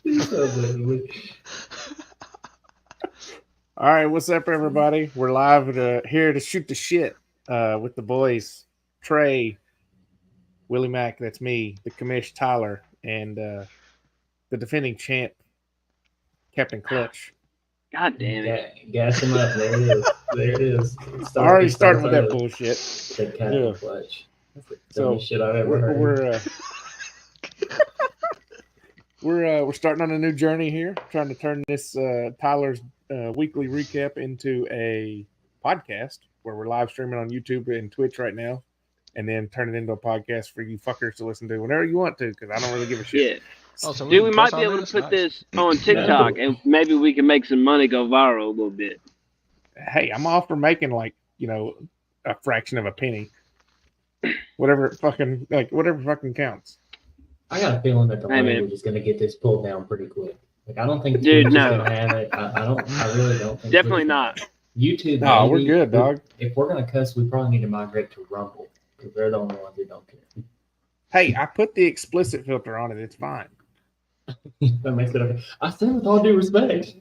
All right, what's up, everybody? We're live here to shoot the shit with the boys, Trey, Willie Mack, that's me, the commish Tyler, and the defending champ, Captain Clutch. God damn it. Gas him up. There it is. There it is. Already It starts starting with that early. bullshit. The Captain Yeah. Clutch. That's the So dumbest shit I've ever heard. We're starting on a new journey here, trying to turn this Tyler's weekly recap into a podcast where we're live streaming on YouTube and Twitch right now, and then turn it into a podcast for you fuckers to listen to whenever you want to, because I don't really give a shit. Yeah. Oh, so Dude, we can might cuss be on able to put Nice. this on TikTok and maybe we can make some money go viral a little bit. Hey, I'm all for making a fraction of a penny, whatever fucking counts. I got a feeling that the Hey, man. language is going to get this pulled down pretty quick. Like, I don't think Dude, Twitch no. is going to have it. I really don't think. Definitely Twitch- not. YouTube. No, we're maybe. good, dog. If we're going to cuss, we probably need to migrate to Rumble because they're the only ones who don't care. Hey, I put the explicit filter on it. It's fine. That makes it okay. I said with all due respect.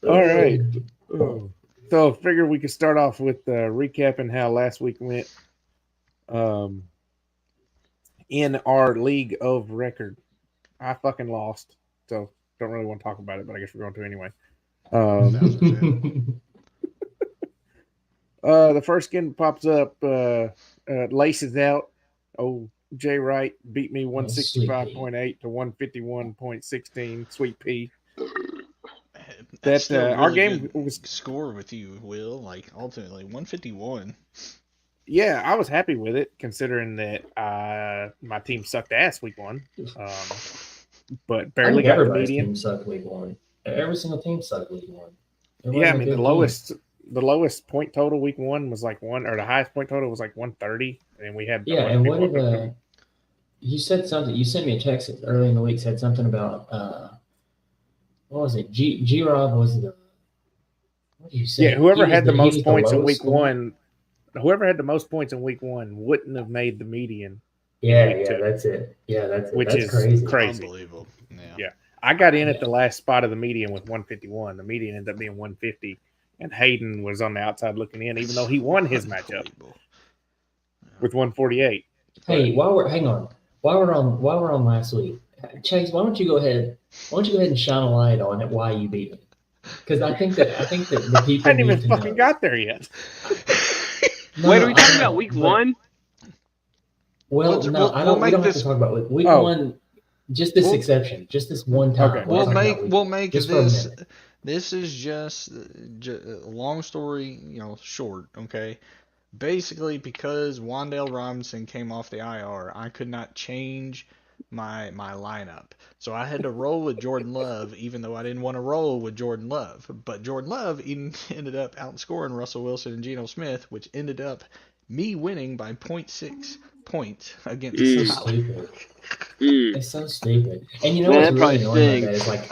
All right. So I figured we could start off with recapping how last week went in our league of record. I fucking lost, so don't really want to talk about it, but I guess we're going to anyway. The first skin pops up, laces out. Oh, Jay Wright beat me 165.8 to 151.16. Sweet P. That's That still our really game good was score with you, Will. Like ultimately 151. Yeah, I was happy with it considering that my team sucked ass week one, but barely got the everybody's median. team sucked week one. Every single team sucked week one. Yeah, I mean the lowest point total week one was like one, or the highest point total was like 130, and we had Yeah, and what did you said something? You sent me a text early in the week. Said something about what was it? G Rob was the. What did you say? Yeah, whoever had the most points in lowest week one, whoever had the most points in week one wouldn't have made the median. Yeah, that's it. Yeah, that's it. Which that's is crazy. Unbelievable. Yeah. I got in at the last spot of the median with 151. The median ended up being 150, and Hayden was on the outside looking in, even though he won his matchup with 148. Hey, while we're on last week, Chase, why don't you go ahead and shine a light on it why you beat me? Because I think that the people I hadn't even need to fucking know. got there yet. Wait, are we talking about week one? Well, We'll no, I don't. We make don't have this- to talk about week one. Just this exception, just this one time. Okay. We'll make Just for a this. minute. This is just long story, short. Okay. Basically, because Wandale Robinson came off the IR, I could not change my lineup. So I had to roll with Jordan Love, even though I didn't want to roll with Jordan Love. But Jordan Love ended up outscoring Russell Wilson and Geno Smith, which ended up me winning by 0.6 points against It's so Tyler. stupid. It's so stupid. And you know Man, what's that really probably annoying about that is like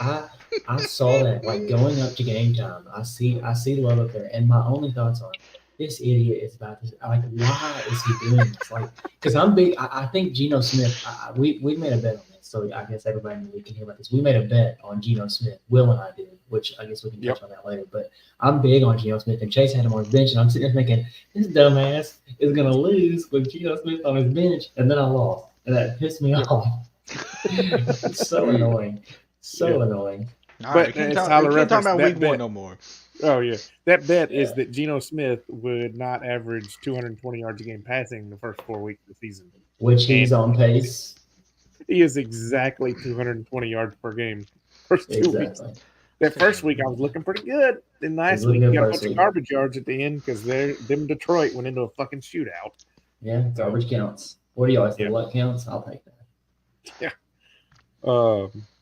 I saw that like going up to game time. I see Love up there, and my only thoughts are this idiot is about this. Like, why is he doing this? Like, because I'm big. I think Geno Smith. We made a bet on this, so I guess everybody in the league can hear about this. We made a bet on Geno Smith. Will and I did, which I guess we can touch on that later. But I'm big on Geno Smith, and Chase had him on his bench, and I'm sitting there thinking this dumbass is gonna lose with Geno Smith on his bench, and then I lost, and that pissed me off. It's so annoying. So annoying. All right, But we can't as talk Tyler about referenced, week that one bet- no more. Oh, yeah. That bet is that Geno Smith would not average 220 yards a game passing the first 4 weeks of the season. Which he's on pace. He is exactly 220 yards per game. First 2 weeks. Exactly. That first week, I was looking pretty good. Then last He's week, looking he got a good bunch first of week. garbage yards at the end because them Detroit went into a fucking shootout. Yeah, garbage counts. What do y'all say? Luck counts? I'll take that.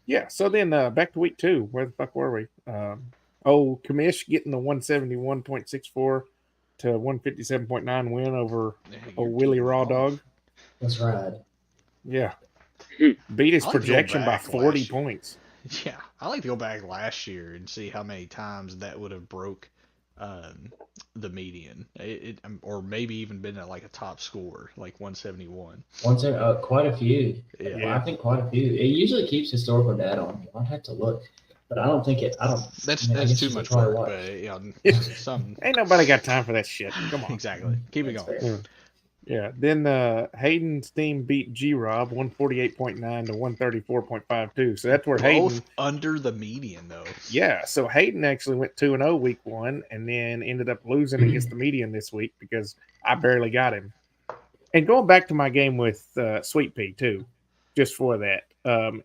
Yeah. So then back to week two. Where the fuck were we? Kamish getting the 171.64 to 157.9 win over Willie Raw Dog. That's right. Yeah. Beat his I like to go projection by back 40 last year. points. Yeah, I like to go back last year and see how many times that would have broke the median. Or maybe even been at like a top score, like 171. Quite a few. Yeah. Well, I think quite a few. It usually keeps historical data on. I'll have to look, but I don't think it. I don't. That's I guess too you should much probably work, watch. but something. Ain't nobody got time for that shit. Come on. Exactly. Keep it That's going. fair. Yeah. Then Hayden's team beat G-Rob 148.9 to 134.52. So that's where Hayden. Both under the median, though. Yeah. So Hayden actually went 2-0 week 1 and then ended up losing against the median this week because I barely got him. And going back to my game with Sweet Pea, too, just for that,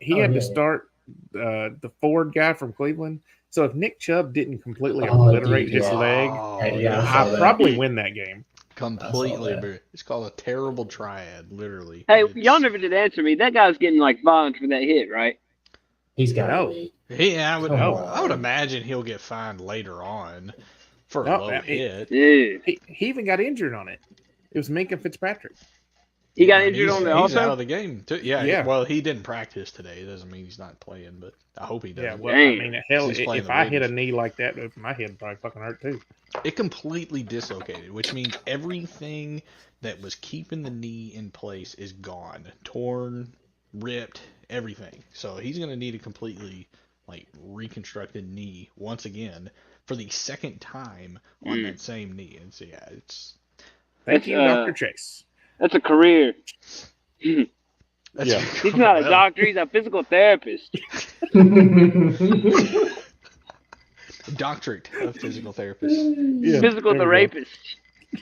he had to start the Ford guy from Cleveland. So if Nick Chubb didn't completely obliterate his leg, I'd probably win that game. Completely. It's called a terrible triad, literally. Hey, y'all never did answer me. That guy's getting like fined for that hit, right? He's got No. to be. Yeah, I would on. imagine he'll get fined later on for a No, low hit. Yeah. He even got injured on it. It was Minka Fitzpatrick. He got I mean, injured on it He's out also? of the game, too. Yeah. Well, he didn't practice today. It doesn't mean he's not playing, but I hope he does. Yeah, well, Damn. I mean, hell, He's playing if the I hit a Raiders. knee like that, my head would probably fucking hurt too. It completely dislocated, which means everything that was keeping the knee in place is gone. Torn, ripped, everything. So he's going to need a completely reconstructed knee once again for the second time on that same knee. And so, yeah, it's... Thank you, Dr. Chase. That's a career. That's Yeah. He's not a doctor. He's a physical therapist. Doctorate of physical therapist. Yeah, Physical there we go. therapist.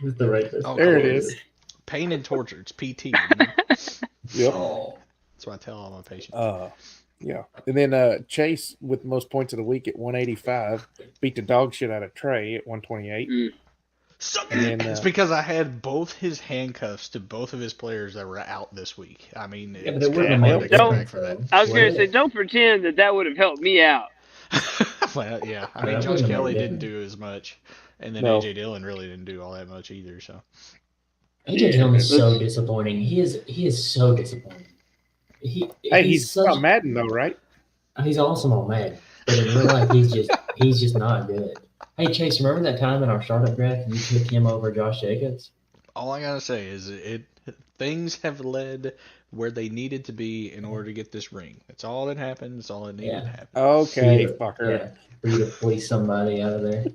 Who's the rapist? Oh, There it come on. is. Pain and torture. It's PT. Yep. Oh. That's what I tell all my patients. Yeah. And then Chase, with the most points of the week at 185, beat the dog shit out of Trey at 128. And then, It's because I had both his handcuffs to both of his players that were out this week. I mean, Yeah, but it's it wouldn't have kinda made hard a to Don't- expect for that. I was going to say, don't pretend that would have helped me out. Well, yeah. I mean, That Josh wouldn't have Kelly made didn't it. do as much, and then No. AJ Dillon really didn't do all that much either. So AJ Dillon is so disappointing. He is so disappointing. Hey, he's on Madden though, right? He's awesome on Madden, but in real life, he's just not good. Hey Chase, remember that time in our startup draft you took him over Josh Jacobs? all I gotta say is things have led where they needed to be in order to get this ring. That's all that happened. That's all that needed to happen. Okay, Yeah. fucker. Yeah, for you to fleece somebody out of there.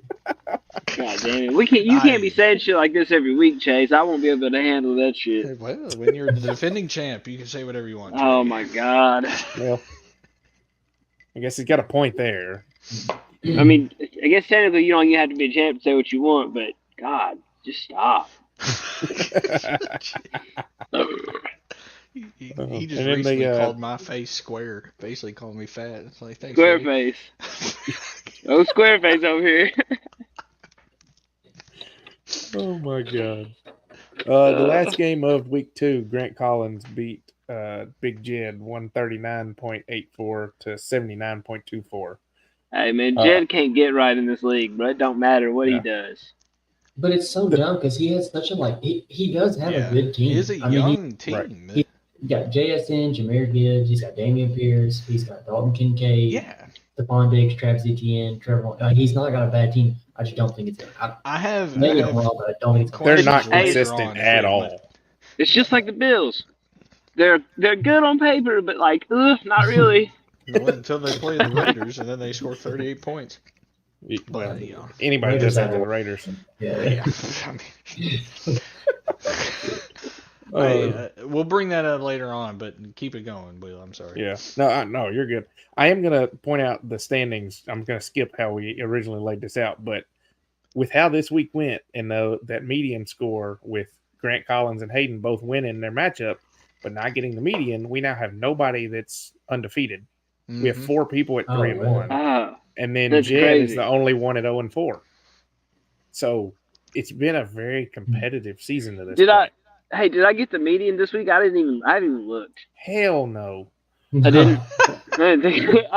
God damn it. You can't be saying shit like this every week, Chase. I won't be able to handle that shit. Well, when you're the defending champ, you can say whatever you want. Oh my God. Well, I guess he's got a point there. I mean, I guess technically you have to be a champ to say what you want, but God, just stop. He And just then recently they, called my face square, basically called me fat. It's like, thanks, Squareface. Oh, Squareface over here. Oh my god. The last game of week 2, Grant Collins beat Big Jed 139.84 to 79.24. Hey man, Jed can't get right in this league, but it don't matter what he does. But it's so dumb because he has such a he does have a good team. He is a young team. He's got JSN, Jameer Gibbs, he's got Damian Pierce, he's got Dalton Kincaid, Yeah. Stephon Diggs, Travis Etienne, Trevor. He's not got a bad team. I just don't think it's. Maybe I'm wrong, but I don't think it's. They're not Hey, consistent at all. It's just like the Bills. They're good on paper, but not really. Until they play the Raiders, and then they score 38 points. Well, Yeah. anybody Raiders does that have to a- the Raiders. Yeah. We'll bring that up later on, but keep it going, Will. I'm sorry. Yeah. No, you're good. I am going to point out the standings. I'm going to skip how we originally laid this out, but with how this week went and that median score with Grant Collins and Hayden both winning their matchup, but not getting the median, we now have nobody that's undefeated. Mm-hmm. We have 4 people at 3-1. Oh, And then That's Jed crazy. is the only one at 0-4. So it's been a very competitive season to this did point. did I get the median this week? I didn't even look. Hell no. I didn't. I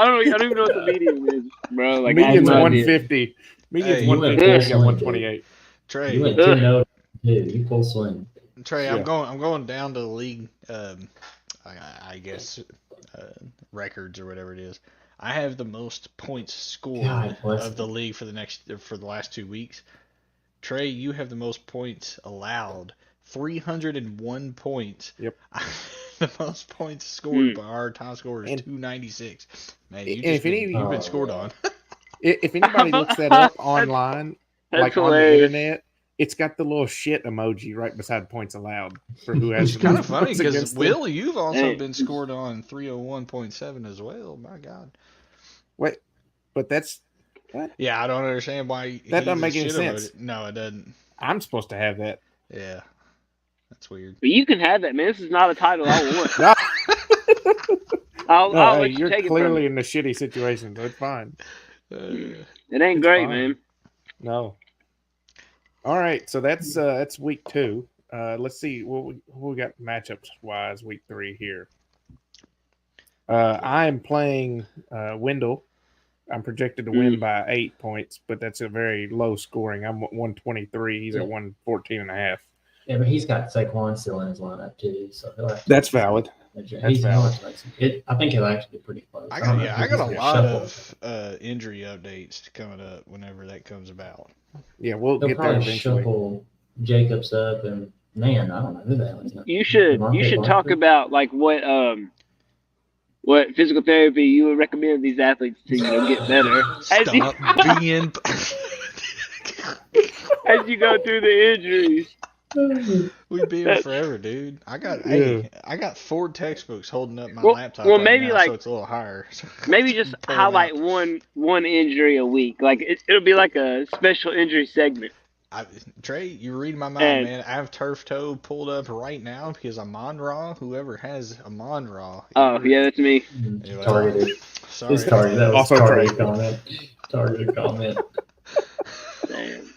don't even know what the median is, bro. Like I have Median's no idea. 150. Median's Hey, 150. you We went got 128. Trey, You went 2-0. Dude, you full swing. Trey, Yeah. I'm going down to the league. I guess records or whatever it is. I have the most points scored God bless of the him. league for the last 2 weeks. Trey, you have the most points allowed, 301 points. Yep. The most points scored by our top scorer is 296. Man, you've been scored on. If anybody looks that up online, That's like hilarious. on the internet, it's got the little shit emoji right beside points allowed for who has It's the kind most of funny points because against them. Will, you've also Hey. been scored on 301.7 as well. My God. Wait, but that's what? Yeah, I don't understand why That doesn't make any shit sense. emoji. No, it doesn't. I'm supposed to have that. Yeah, that's weird. But you can have that, man. This is not a title I want. No, I'll hey, let you you're take clearly it in a shitty situation, so it's fine. from me. It ain't It's great, fine. man. No. All right, so that's week 2. Let's see what we got matchups wise week 3 here. I am playing Wendell. I'm projected to win by 8 points, but that's a very low scoring. I'm 123. He's at 114.5. Yeah, but he's got Saquon still in his lineup too, so he'll have to. That's valid. He's valid. I think he'll actually be pretty close. I don't know got if a he's lot gonna of injury updates coming up whenever that comes about. Yeah, we'll He'll get there probably eventually. shuffle Jacobs up, and man, I don't know who the hell he's not. You should talk about like what physical therapy you would recommend these athletes to get better Stop being. as you go through the injuries. We've been forever, dude. I got 4 textbooks holding up my laptop. Well, right maybe now, like so it's a little higher. maybe just Pull 'em highlight out. one injury a week. Like it'll be like a special injury segment. Trey, you're reading my mind, And- man. I have turf toe pulled up right now because Amon-Ra, whoever has Amon-Ra. Oh yeah, that's me. Anyway, Targeted. sorry. It's targeted. That was Also targeted Trey. comment. Targeted comment. Damn.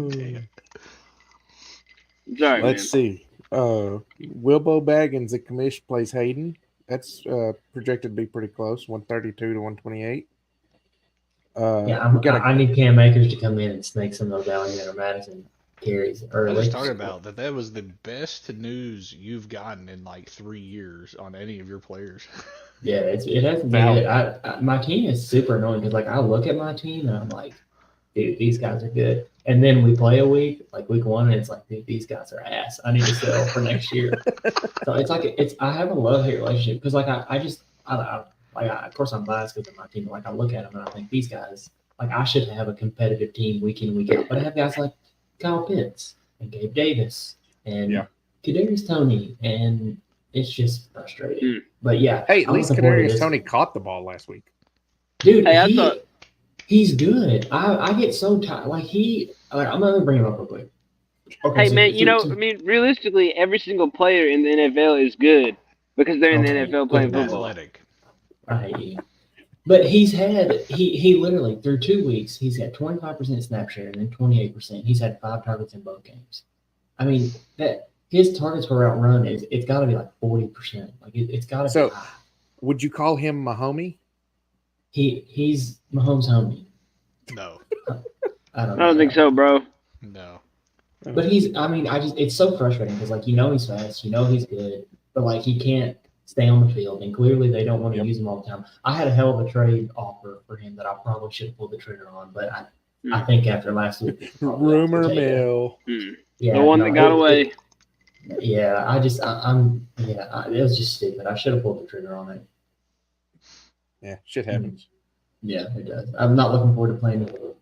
Damn. Sorry, Let's see. Wilbo Baggins at Commish plays Hayden. That's projected to be pretty close, 132 to 128. Yeah, we got I need Cam Akers to come in and snake some of those Alexander Madison carries I early. just talked about that was the best news you've gotten in like 3 years on any of your players. Yeah, it hasn't been good. My team is super annoying because like I look at my team and I'm like, dude, these guys are good. And then we play a week, like week 1, and it's like, dude, these guys are ass. I need to sell for next year. So it's like I have a love-hate relationship because like of course I'm biased because of my team. But like I look at them and I think these guys, like I should have a competitive team week in week out. But I have guys like Kyle Pitts and Gabe Davis and Kadarius Toney, and it's just frustrating. But yeah, Hey, at I'm least looking forward to Kadarius this. Toney caught the ball last week. Dude, Hey, I thought- he's good. I get so tired. I'm gonna bring him up real quick. Okay, Hey so- man, so- I mean, realistically, every single player in the NFL is good because they're in the Okay, NFL playing look at that. football. Athletic. I hate you. But he literally through 2 weeks he's had 25% snap share and then 28%. He's had 5 targets in both games. I mean that his targets per route run it's got to be like 40%. Like it's got to So- be high. Would you call him my homie? He's Mahomes' homie. No. I don't I don't think so, bro. No. But it's so frustrating because like he's fast, he's good, but like he can't stay on the field, and clearly they don't want to use him all the time. I had a hell of a trade offer for him that I probably should have pulled the trigger on, but I think after last week, it's probably off the Rumor table. mill. Yeah, The one no, that got it- away. it was just stupid. I should have pulled the trigger on it. Yeah, shit happens. Yeah, it does. I'm not looking forward to playing the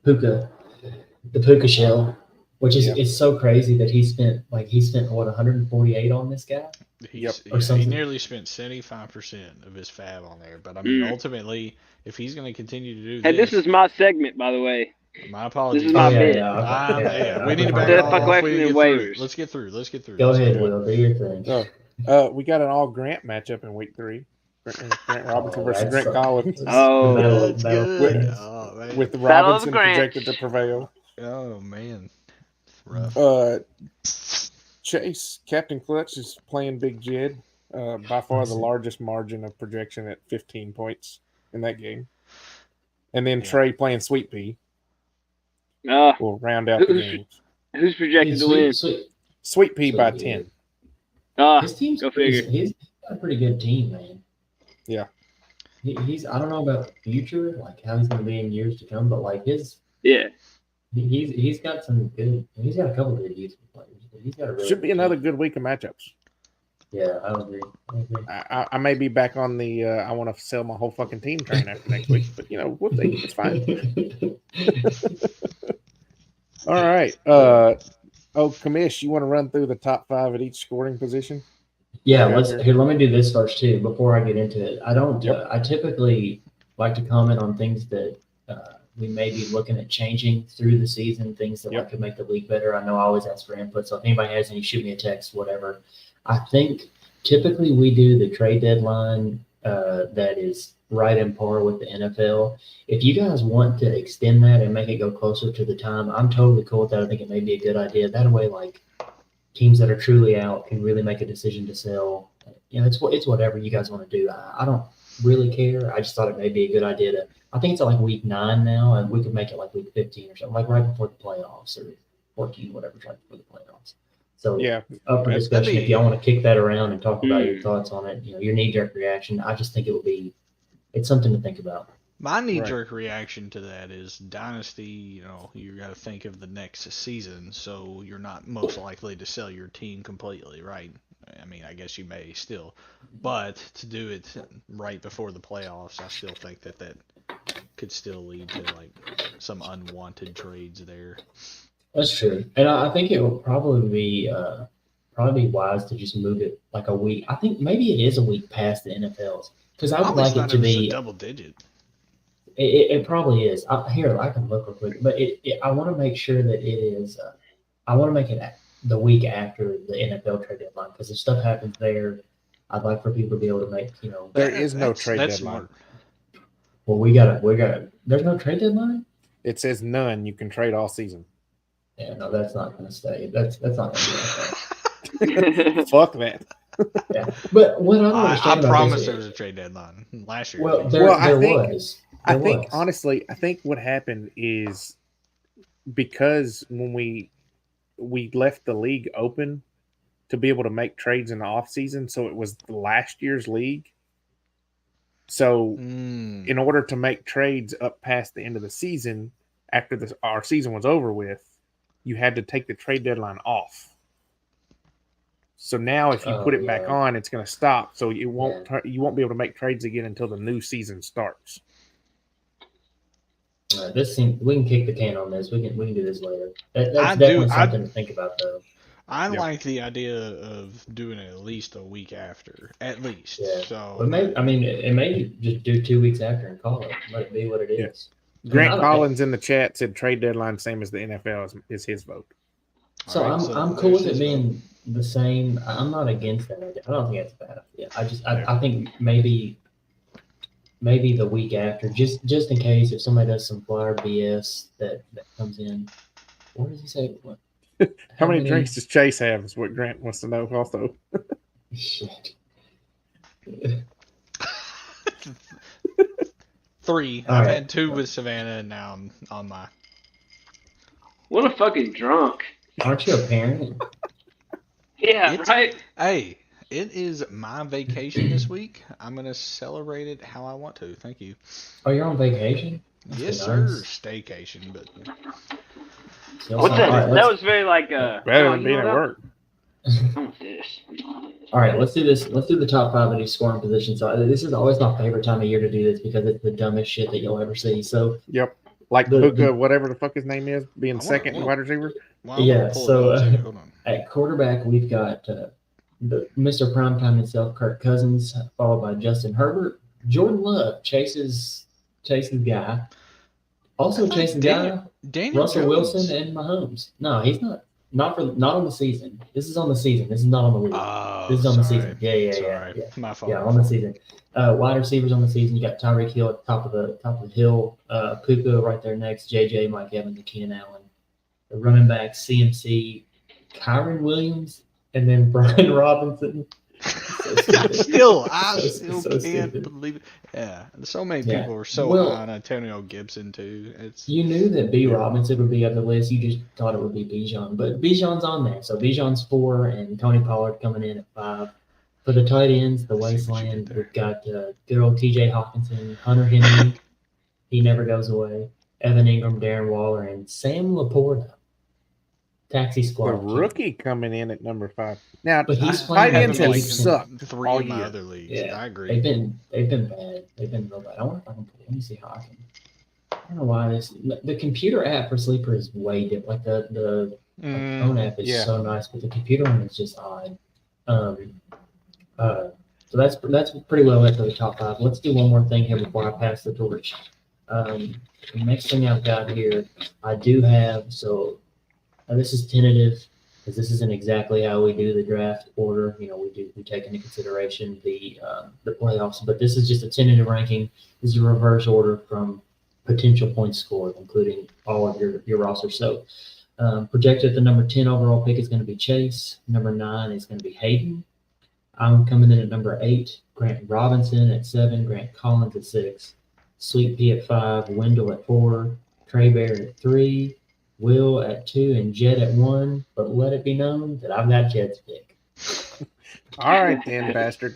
Puka shell, which is it's so crazy that he spent what 148 on this guy. He's, Or he something. nearly spent 75% of his fab on there. But I mean, ultimately, if he's going to continue to do Hey, this is my segment, by the way. my apologies. This is my bit. We need to back Step off. away We from need to the get through waivers. it. Let's get through. Go Let's ahead, do it. Will. Do your thing. So, we got an all Grant matchup in week 3. Grant Robinson versus that's Grant Collins. Oh, That's Battle- good. Oh, man. With Battle of the Robinson Grants. projected to prevail. Oh, man. It's rough. Chase, Captain Clutch is playing Big Jed. By far the largest margin of projection at 15 points in that game. And then Trey playing Sweet Pea will round out the games. who's projected to win? Sweet Pea by Sweet 10. His team's Go figure. He's got a pretty good team, man. He's I don't know about the future, like how he's going to be in years to come, but like Yeah. he's got some good. He's got a couple good useful players. But he's got a really Should be good another team. good week of matchups. Yeah, I agree. I may be back on the I want to sell my whole fucking team train after next week, but we'll see. It's fine. All right. Commish, you want to run through the top 5 at each scoring position? Yeah, Okay, let me do this first too before I get into it. I don't. Yep. I typically like to comment on things that we may be looking at changing through the season, things that Yep. could make the league better. I know I always ask for input, so if anybody has any, shoot me a text, whatever. I think typically we do the trade deadline that is right in par with the NFL. If you guys want to extend that and make it go closer to the time, I'm totally cool with that. I think it may be a good idea. That way, like, teams that are truly out can really make a decision to sell. It's whatever you guys want to do. I don't really care. I just thought it may be a good idea to. I think it's at like week 9 now, and we could make it like week 15 or something, like right before the playoffs or 14, whatever, right before the playoffs. So Yeah. up for That'd discussion. be- If y'all want to kick that around and talk about your thoughts on it, your knee-jerk reaction. I just think it's something to think about. My knee-jerk reaction to that is Dynasty, you got to think of the next season, so you're not most likely to sell your team completely, right? I mean, I guess you may still, but to do it right before the playoffs, I still think that could still lead to like some unwanted trades there. That's true, and I think it will probably be wise to just move it like a week. I think maybe it is a week past the NFL's because I would always like it thought to was be a double digit. It probably is. Here, I can look real quick, but I want to make sure that it is. I want to make it the week after the NFL trade deadline because if stuff happens there, I'd like for people to be able to make. There is no trade that's deadline. smart. Well, we gotta. There's no trade deadline. It says none. You can trade all season. Yeah, no, that's not going to stay. That's not going to be like that. Fuck that. Yeah, but what I don't I understand about promise this there is- was a trade deadline last year. Well, at there least. I think- was. I There think was. honestly, what happened is because when we left the league open to be able to make trades in the off season, so it was last year's league. So in order to make trades up past the end of the season, after our season was over with, you had to take the trade deadline off. So now, if you put it back on, it's going to stop. So you won't be able to make trades again until the new season starts. We can kick the can on this. We can do this later. That's I definitely do- something to think about, though. I Yep. like the idea of doing it at least a week after, at least. Yeah. So, But maybe, it may just do 2 weeks after and call it. Let it be what it Yeah. is. Grant I don't Collins in the chat said trade deadline same as the NFL is his vote. So all right, I'm cool with there's it his being the same. I'm not against that idea. I don't think that's a bad idea. I think maybe the week after, just in case if somebody does some flyer BS that comes in. What does he say? What? How many drinks does Chase have? Is what Grant wants to know. Also, Shit. 3. All I've right. had 2 with Savannah, and now I'm on my. What a fucking drunk. Aren't you a parent? Yeah, It's- right? Hey, it is my vacation this week. I'm gonna celebrate it how I want to. Thank you. Oh, you're on vacation? That's Yes, nice. sir. Staycation, but So, What's all that? right, That was very like better than being at work. I want this. All right, let's do this. Let's do the top 5 of these scoring positions. So this is always my favorite time of year to do this because it's the dumbest shit that you'll ever see. So Yep. Like The- Puka, whatever the fuck his name is, being I wanna- second wanna- wide receiver. well, I'm Yeah, gonna pull so, it up too. Hold on. at quarterback, we've got the Mr. Primetime himself, Kirk Cousins, followed by Justin Herbert. Jordan Love, Chase's guy. Also I thought Chase's Daniel- guy, Daniel Russell Jones. Wilson and Mahomes. No, he's not. Not on the season. This is on the season. This is not on the league. Oh, This is on the sorry. season. Yeah. Sorry. My fault. Yeah, on the season. Wide receivers on the season. You got Tyreek Hill at the top of the hill. Puka right there next. JJ, Mike Evans, and Keenan Allen. The running backs, CMC, Kyron Williams, and then Brian Robinson. I still So can't stupid. believe it. Yeah, so many Yeah. people are so Well- high on Antonio Gibson too. It's You knew that B. Robinson would be on the list. You just thought it would be Bijan. But Bijan's on there. So Bijan's 4 and Tony Pollard coming in at 5. For the tight ends, the I see what you did wasteland, there. we've got good old T.J. Hawkinson, Hunter Henry. He never goes away. Evan Ingram, Darren Waller, and Sam Laporta. Taxi The squad. king. rookie coming in at number 5. Now, But he's I playing tight have ends him have like 80%. sucked 3 all in my year. other leagues. Yeah, I agree. they've been bad. They've been real bad. I wonder if I can put. Let me see how I can. I don't know why the computer app for Sleeper is way different. Like the phone app is yeah. so nice, but the computer one is just odd. So that's pretty well it for the top 5. Let's do one more thing here before I pass the torch. The next thing I've got here, I do have. So this is tentative because this isn't exactly how we do the draft order. You know, we take into consideration the playoffs, but this is just a tentative ranking. This is a reverse order from potential points scored, including all of your roster. So projected at the number 10 overall pick is going to be Chase. Number 9 is going to be Hayden. I'm coming in at number 8. Grant Robinson at 7. Grant Collins at 6. Sweet Pea at 5. Wendell at 4. Trey Bear at 3. Will at 2 and Jed at 1, but let it be known that I've got Jed's pick. All right, then, bastard.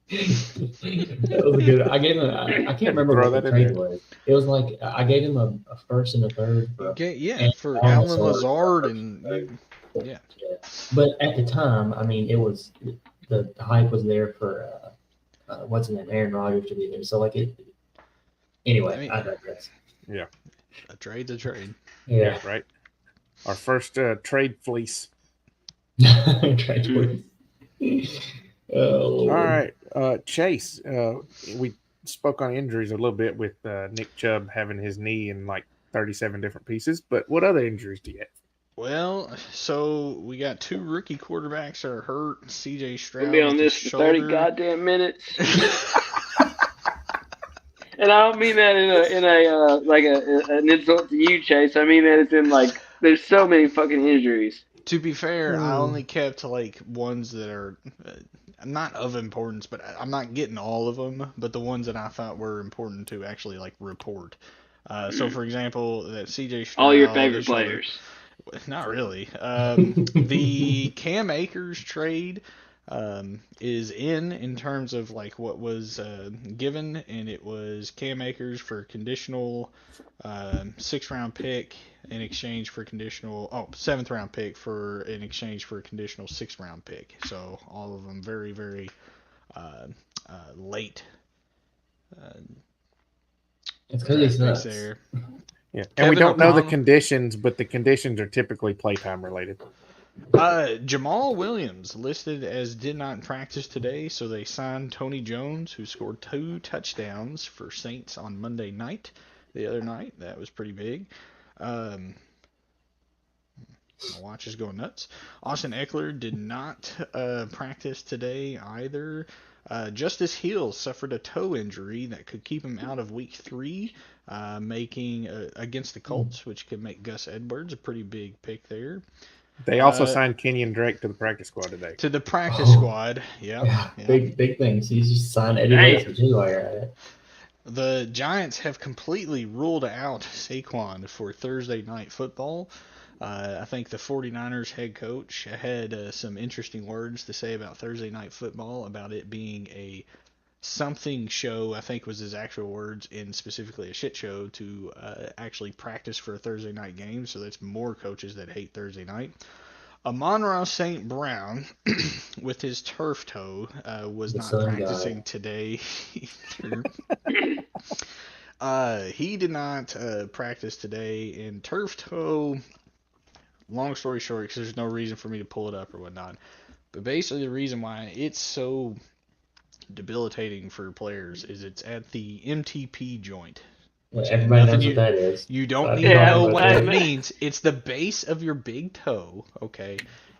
That was a good. I gave him. I can't remember Throw what that the in trade there. was. It was like I gave him a first and a third. For, Yeah, for Alan Alan Lazard and yeah. But at the time, I mean, it was the hype was there for what's his name, Aaron Rodgers to be there. So like it. Anyway, I mean- I digress. A trade's a trade. Yeah. Right. Our first trade fleece. Trade please. Oh, Lord. All right, Chase. We spoke on injuries a little bit with Nick Chubb having his knee in like 37 different pieces. But what other injuries do you have? Well, so we got 2 rookie quarterbacks that are hurt. C.J. Stroud We'll be on with this his for 30 shoulder. goddamn minutes. And I don't mean that in a like an insult to you, Chase. I mean that it's in like there's so many fucking injuries. To be fair, I Hmm. only kept like ones that are not of importance, but I'm not getting all of them. But the ones that I thought were important to actually like report. So, for example, that C.J. Stroud. All your favorite his shoulder- players. Not really. The Cam Akers trade is in terms of like what was given, and it was Cam Akers for conditional 6th round pick in exchange for conditional 7th round pick for in exchange for a conditional 6th round pick. So all of them very very late. It's because he's draft picks nuts. there. Yeah, and Kevin we don't know the O'Connell. conditions, but the conditions are typically playtime related. Jamal Williams listed as did not practice today, so they signed Tony Jones, who scored 2 touchdowns for Saints on Monday night. The other night, that was pretty big. My watch is going nuts. Austin Eckler did not practice today either. Justice Hill suffered a toe injury that could keep him out of Week 3, making against the Colts, which could make Gus Edwards a pretty big pick there. They also signed Kenyon Drake to the practice squad today. To the practice squad, yeah. Big things. He's just signed Eddie Hey. Lacy too while you're at it. The Giants have completely ruled out Saquon for Thursday night football. I think the 49ers head coach had some interesting words to say about Thursday night football, about it being a something show, I think was his actual words, and specifically a shit show to actually practice for a Thursday night game. So that's more coaches that hate Thursday night. Amon-Ra St. Brown, with his turf toe, was The not sun practicing god. today either. He did not practice today, and turf toe, long story short, because there's no reason for me to pull it up or whatnot, but basically the reason why it's so debilitating for players is it's at the MTP joint. Well, everybody Nothing knows you- what that is. You don't I've need to Yeah, know heard what about that that. means. It's the base of your big toe, okay?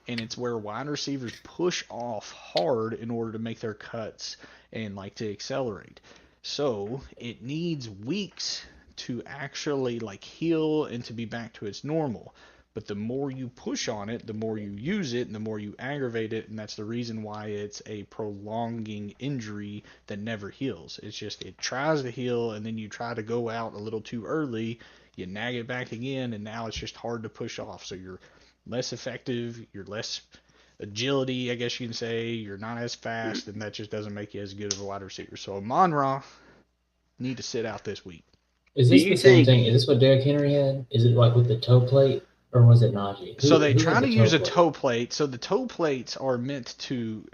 And it's where wide receivers push off hard in order to make their cuts and like to accelerate. So it needs weeks to actually like heal and to be back to its normal. But the more you push on it, the more you use it, and the more you aggravate it, and that's the reason why it's a prolonging injury that never heals. It's just it tries to heal, and then you try to go out a little too early, you nag it back again, and now it's just hard to push off. So you're less effective, you're less agility, I guess you can say. You're not as fast, and that just doesn't make you as good of a wide receiver. So Amon-Ra need to sit out this week. Is Do this you the same think- thing? Is this what Derrick Henry had? Is it like with the toe plate, or was it Najee? So they who try had to the use a plate? toe plate. So the toe plates are meant to.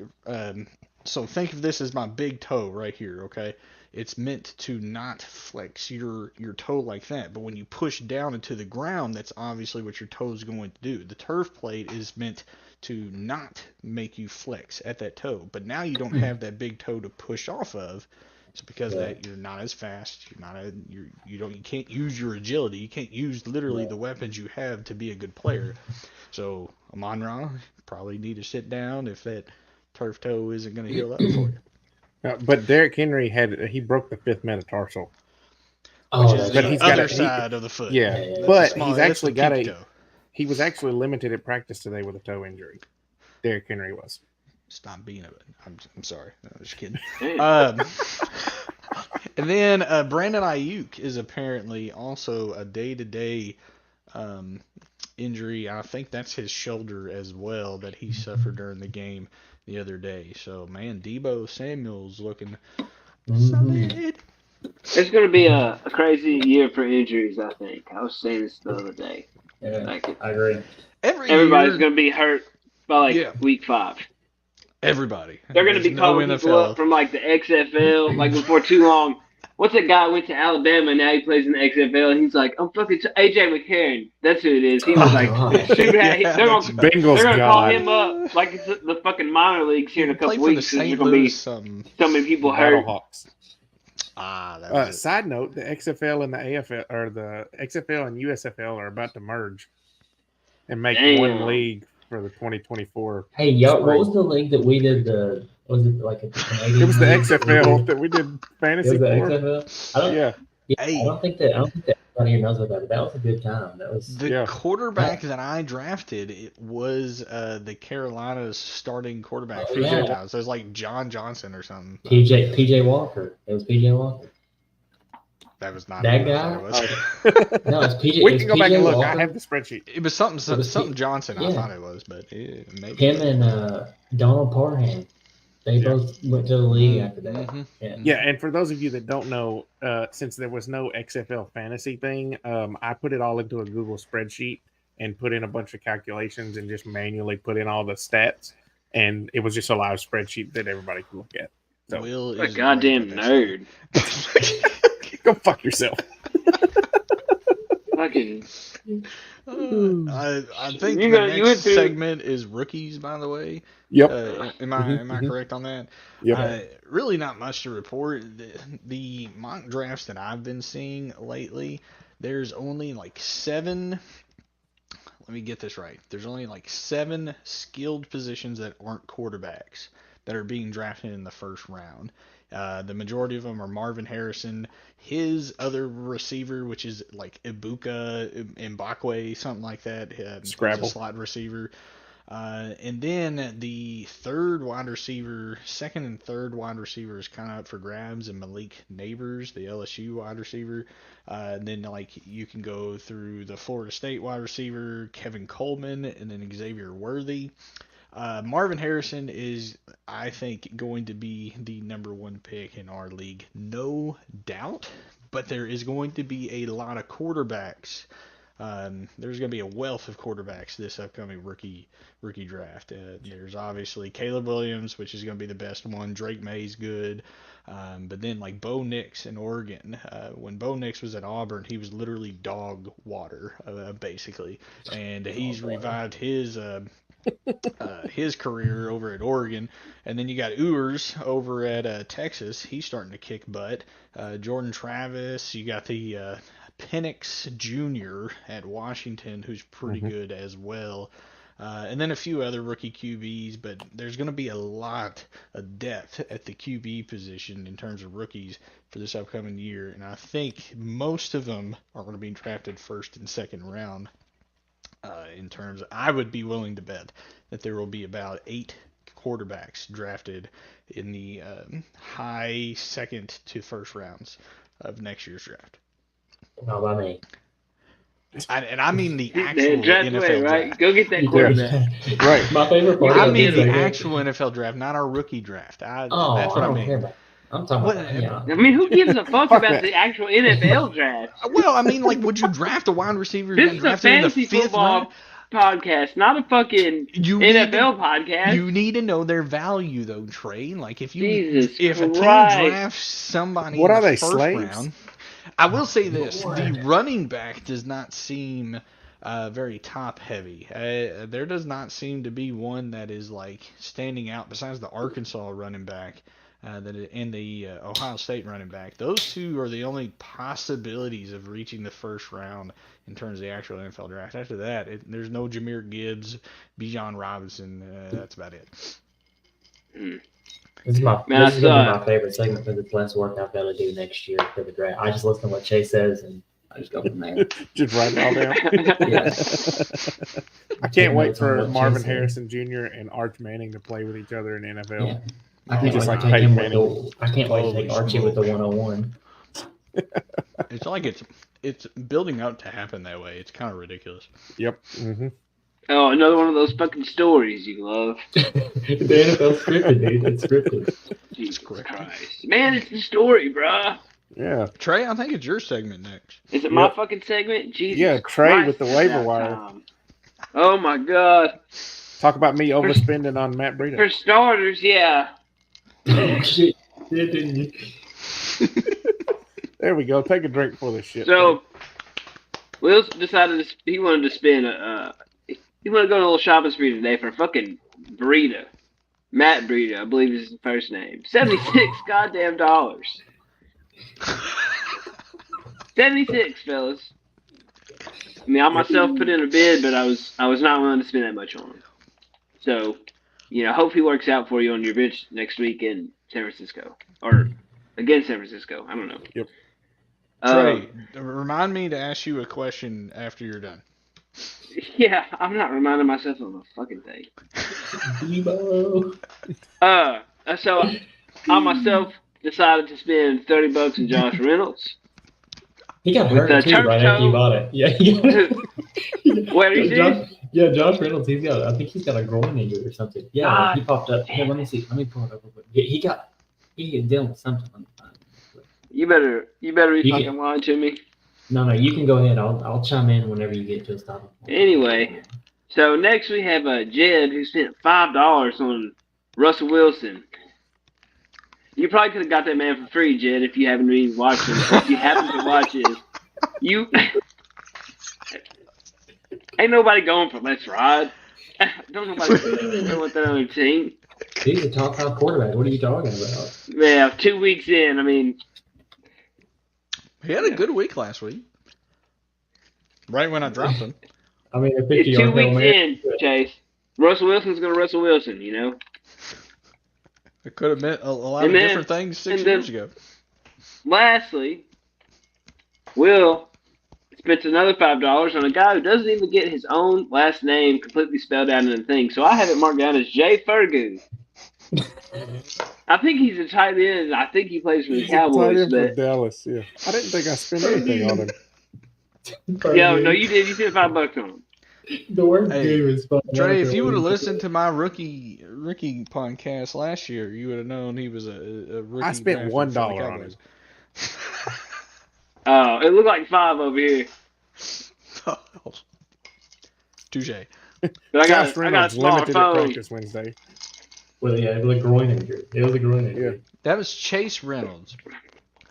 So think of this as my big toe right here. Okay, it's meant to not flex your toe like that. But when you push down into the ground, that's obviously what your toe is going to do. The turf plate is meant to not make you flex at that toe. But now you don't have that big toe to push off of. So because of that, you're not as fast. You can't use your agility. You can't use literally the weapons you have to be a good player. So Amon-Ra probably need to sit down if that turf toe isn't going to heal up for you. But Derrick Henry he broke the fifth metatarsal. Which is that's but the he's right. got other a- he- side of the foot. Yeah, Yeah, but That's the he's that's actually the got pinky a. toe. He was actually limited at practice today with a toe injury. Derrick Henry was. Stop being of it. I'm sorry. No, I'm just kidding. Damn. And then Brandon Ayuk is apparently also a day-to-day injury. I think that's his shoulder as well that he suffered during the game the other day. So, man, Deebo Samuel's looking solid. It's going to be a crazy year for injuries, I think. I was saying this the other day. Yeah, Like, I agree. everybody's going to be hurt by, Yeah. week 5. Everybody. They're going to be There's calling no people up from, the XFL, before too long. What's that guy went to Alabama, now he plays in the XFL, and he's like, I'm fucking AJ McCarron. That's who it is. He was God. super Yeah, they're that's going Bengals to call God. him up like it's the fucking minor leagues here in a Play couple for the weeks. There's St. going to be Louis. so many people hurt. Battlehawks. That was it. Side note: the XFL and the AFL, or the XFL and USFL, are about to merge and make one Damn. league for the 2024. Hey, y'all, what spring. was the league that we did? Was it like a Canadian? It was the league that we XFL did? that we did It fantasy was the for. XFL. I don't. Yeah, Yeah, Hey. I don't think that everybody here knows about that, but that was a good time. That was. The Yeah. quarterback that I drafted, it was the Carolina's starting quarterback for Yeah. the Times. So it was like John Johnson or something. PJ Walker. It was PJ Walker. That was not That who I guy? thought it was. No, it's PJ. we it can was go back PJ and look. Walker. I have the spreadsheet. It was something It was something Johnson. I yeah. thought it was, but maybe Him and Donald Parham. They Yeah. both went to the league after that. Mhm. Yeah. Yeah, and for those of you that don't know, since there was no XFL fantasy thing, I put it all into a Google spreadsheet and put in a bunch of calculations and just manually put in all the stats, and it was just a live spreadsheet that everybody could look at. So Will What a is goddamn great at that nerd. go fuck yourself. Fucking. I think You the got- you next went through- segment is rookies. By the way, Yep. am I Mhm. correct on that? Yep. Really not much to report. The mock drafts that I've been seeing lately, there's only like 7. Let me get this right. There's only like 7 skilled positions that aren't quarterbacks that are being drafted in the first round. The majority of them are Marvin Harrison, his other receiver, which is like Ibuka, Mbakwe, something like that. He's Scrabble. a slot receiver. And then the third wide receiver, second and third wide receiver is kind of up for grabs, and Malik Neighbors, the LSU wide receiver. And then like you can go through the Florida State wide receiver, Kevin Coleman, and then Xavier Worthy. Marvin Harrison is, I think, going to be the number 1 pick in our league, no doubt. But there is going to be a lot of quarterbacks. There's going to be a wealth of quarterbacks this upcoming rookie draft. There's obviously Caleb Williams, which is going to be the best one. Drake May's good. But then like Bo Nix in Oregon. When Bo Nix was at Auburn, he was literally dog water, basically. And he's revived his career over at Oregon. And then you got Ewers over at Texas. He's starting to kick butt. Jordan Travis. You got the Penix Jr. at Washington, who's pretty good as well. And then a few other rookie QBs, but there's going to be a lot of depth at the QB position in terms of rookies for this upcoming year. And I think most of them are going to be drafted first and second round. In terms of, I would be willing to bet that there will be about 8 quarterbacks drafted in the high second to first rounds of next year's draft. Not by me. And I mean the The actual draft NFL away, right? draft. Go get that quarterback. Right. My favorite part. I of mean it the is like, actual NFL draft, not our rookie draft. Oh, That's what I don't mean. care about. I'm talking What- about. Yeah. I mean, who gives a fuck Fuck about that. the actual NFL draft? Well, I mean, like, would you draft a wide receiver This who's is a drafted in the fantasy 5th round? football podcast, not a fucking You need NFL to, podcast. you need to know their value, though, Trey. Like, if Jesus a team Christ. drafts somebody What in are the they, first slaves? round, I will say this: Lord. the running back does not seem very top heavy. There does not seem to be one that is like standing out besides the Arkansas running back. And the Ohio State running back. Those two are the only possibilities of reaching the first round in terms of the actual NFL draft. After that, there's no Jahmyr Gibbs, Bijan Robinson. That's about it. This is Man, this is gonna be I my favorite segment because it's less work I've got to do next year for the draft. I just listen to what Chase says and I just go from there. Just write it all down. I can't wait for Marvin Harrison Jr. and Arch Manning to play with each other in NFL. Yeah. I can't Just wait like to take Peyton him Manning. with the. I can't wait to take Holy Archie with the 101. It's like it's building up to happen that way. It's kind of ridiculous. Yep. Mm-hmm. Oh, another one of those fucking stories you love. The NFL scripted, dude. It's scripted. Jesus correct. Christ. Man, it's the story, bruh. Yeah. Trey, I think it's your segment next. Is it my Yep. fucking segment? Jesus Yeah, Trey Christ, with the it's waiver that wire. time. Oh my God. Talk about me overspending on Matt Breida. For starters, yeah. Oh, shit. Yeah, didn't you? There we go. Take a drink for this shit. So, Will decided he wanted to spend he wanted to go on a little shopping spree today for fucking Breida. Matt Breida, I believe is his first name. 76 goddamn dollars. 76, fellas. I mean, I myself put in a bid, but I was not willing to spend that much on him. So, hope he works out for you on your bitch next week in San Francisco. Or against San Francisco. I don't know. Yep. Trey, remind me to ask you a question after you're done. Yeah, I'm not reminding myself of a fucking thing. Debo. So I myself decided to spend $30 on Josh Reynolds. He got With hurt the too turf right after you toe. bought it. Yeah, he got Wait, are you serious? Josh Reynolds. I think he's got a groin injury or something. Yeah, God he popped up. Here, let me see. Let me pull it up real quick. He got dealing with something. You better be You fucking can- lying to me. No, you can go ahead. I'll chime in whenever you get to a stop. Anyway, so next we have Jed who spent $5 on Russell Wilson. You probably could have got that man for free, Jed, if you haven't been watching. If you happen to watch it, you ain't nobody going for Let's Ride. Don't nobody want that other team. He's a top 5 quarterback. What are you talking about? Yeah, 2 weeks in, I mean, He had a good week last week. Right when I dropped him. I mean, a it's 2 50-yard weeks man. in, Chase. Russell Wilson's going to Russell Wilson, It could have meant a lot And of then- different things 6 and then- years ago. Lastly, Will spent another $5 on a guy who doesn't even get his own last name completely spelled out in the thing. So I have it marked down as Jay Fergu. I think he's a tight end. I think he plays for the He's a tight Cowboys. end for But Dallas. Yeah. I didn't think I spent anything on him. no, you did. You spent $5 on him. The word Hey, game is fun. Trey, if you would have listened to my rookie podcast last year, you would have known he was a rookie. I spent drafted for the $1 on Cowboys. Oh, it looked like 5 over here. Touche. But I got Josh a Reynolds smaller limited at phone. practice Wednesday. Well, yeah, it was a groin injury. That was Chase Reynolds.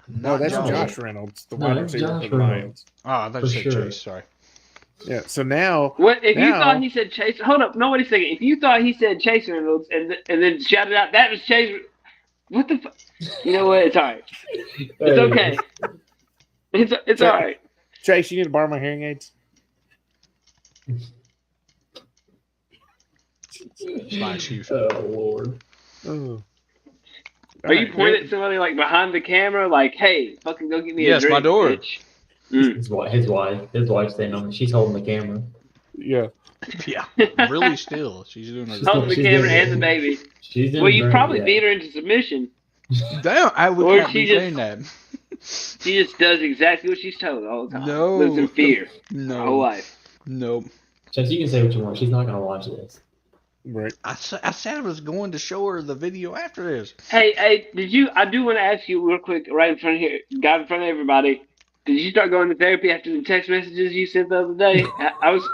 No, Not that's Josh. Josh Reynolds, the No, wide that's receiver Josh for the Reynolds. Lions. Oh, I thought For you said sure. Chase. Sorry. Yeah. So now, What if you Now- thought he said Chase? Hold up, no, wait a second. If you thought he said Chase Reynolds and then shouted out that was Chase, what the? You know what? It's all right. It's okay. It's all right. Chase, you need to borrow my hearing aids. My excuse. Oh Lord. Oh. Are you pointing at somebody like behind the camera, like, "Hey, fucking go get me Yes, a drink"? my door. Bitch? Mm. His wife's standing on it. She's holding the camera. Yeah. Yeah. Really still. She's doing her Holding the She's camera doing and it. the baby. She's doing Well, you great, probably yeah. beat her into submission. Damn, I would Or not she be just- saying that. She just does exactly what she's told all the time. No. Lives in fear her whole No. life. Nope. Chase, you can say what you want. She's not gonna watch this. Right. I said I was going to show her the video after this. Hey, I do want to ask you real quick, right in front of here, got in front of everybody. Did you start going to therapy after the text messages you sent the other day? I was.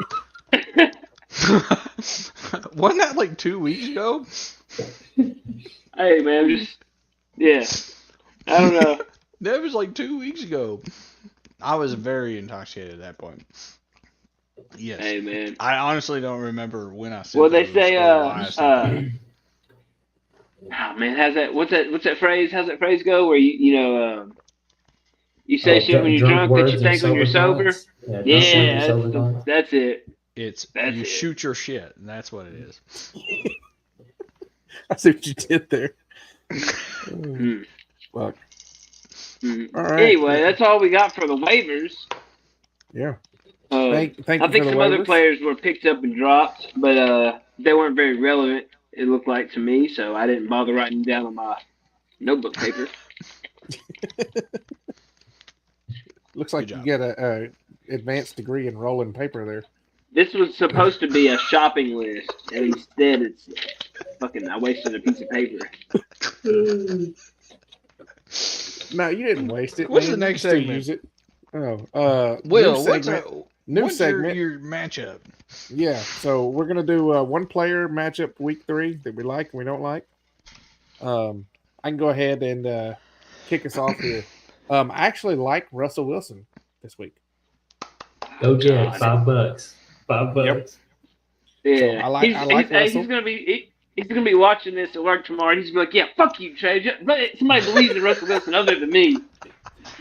Wasn't that like 2 weeks ago? Hey man, yeah. I don't know. That was like 2 weeks ago. I was very intoxicated at that point. Yes. Hey man. I honestly don't remember when I said Well, they those say or why I said them. oh man, what's that phrase? How's that phrase go? Where you say shit when you're drunk that you think when you're sober. Yeah, that's it. That's it. shoot your shit. That's what it is. I see what you did there. Fuck. All right. Anyway, that's all we got for the waivers. Yeah. Thank you I for think the some other waivers. players were picked up and dropped, but they weren't very relevant, it looked like to me, so I didn't bother writing them down on my notebook paper. Looks like you get a advanced degree in rolling paper there. This was supposed to be a shopping list, and instead it's fucking, I wasted a piece of paper. No, you didn't waste it. What's man. the next You still segment? Use it. Oh, Will, new what's segment. your matchup? Yeah, so we're gonna do one player matchup week 3 that we like and we don't like. I can go ahead and kick us off here. I actually like Russell Wilson this week. Go Jets, $5. $5. Yep. Yeah, So I like Russell. He's gonna be watching this at work tomorrow. And he's gonna be like, "Yeah, fuck you, Trey. Somebody believes in Russell Wilson other than me."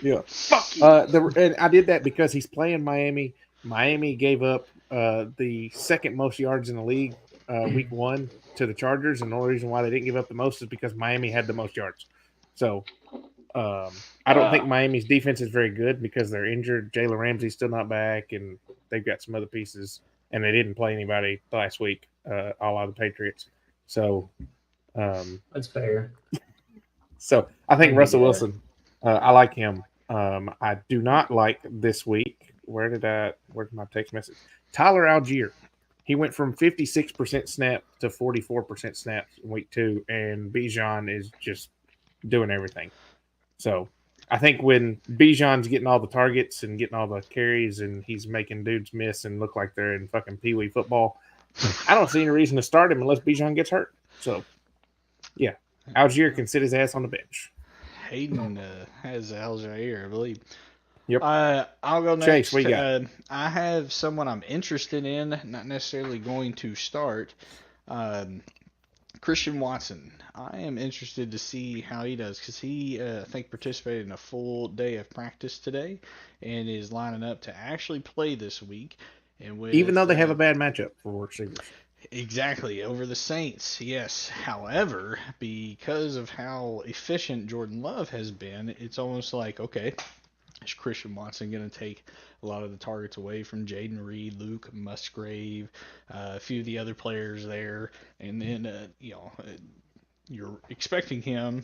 Yeah, fuck you. And I did that because he's playing Miami. Miami gave up the second most yards in the league week 1 to the Chargers, and the only reason why they didn't give up the most is because Miami had the most yards. So I don't think Miami's defense is very good because they're injured. Jalen Ramsey's still not back, and they've got some other pieces, and they didn't play anybody last week, all out of the Patriots. So That's fair. So I think I Russell get that. Wilson, I like him. I do not like this week. Where's my text message? Tyler Algier. He went from 56% snap to 44% snaps in week 2, and Bijan is just doing everything. So I think when Bijan's getting all the targets and getting all the carries and he's making dudes miss and look like they're in fucking peewee football, I don't see any reason to start him unless Bijan gets hurt. So, yeah, Algier can sit his ass on the bench. Hayden has Algier, I believe. Yep. I'll go next. Chase, what you got? I have someone I'm interested in, not necessarily going to start. Christian Watson. I am interested to see how he does because he, I think, participated in a full day of practice today and is lining up to actually play this week. And with, even though they have a bad matchup for receivers. Exactly, over the Saints, yes. However, because of how efficient Jordan Love has been, it's almost like, okay, is Christian Watson going to take a lot of the targets away from Jaden Reed, Luke Musgrave, a few of the other players there, and then, you're expecting him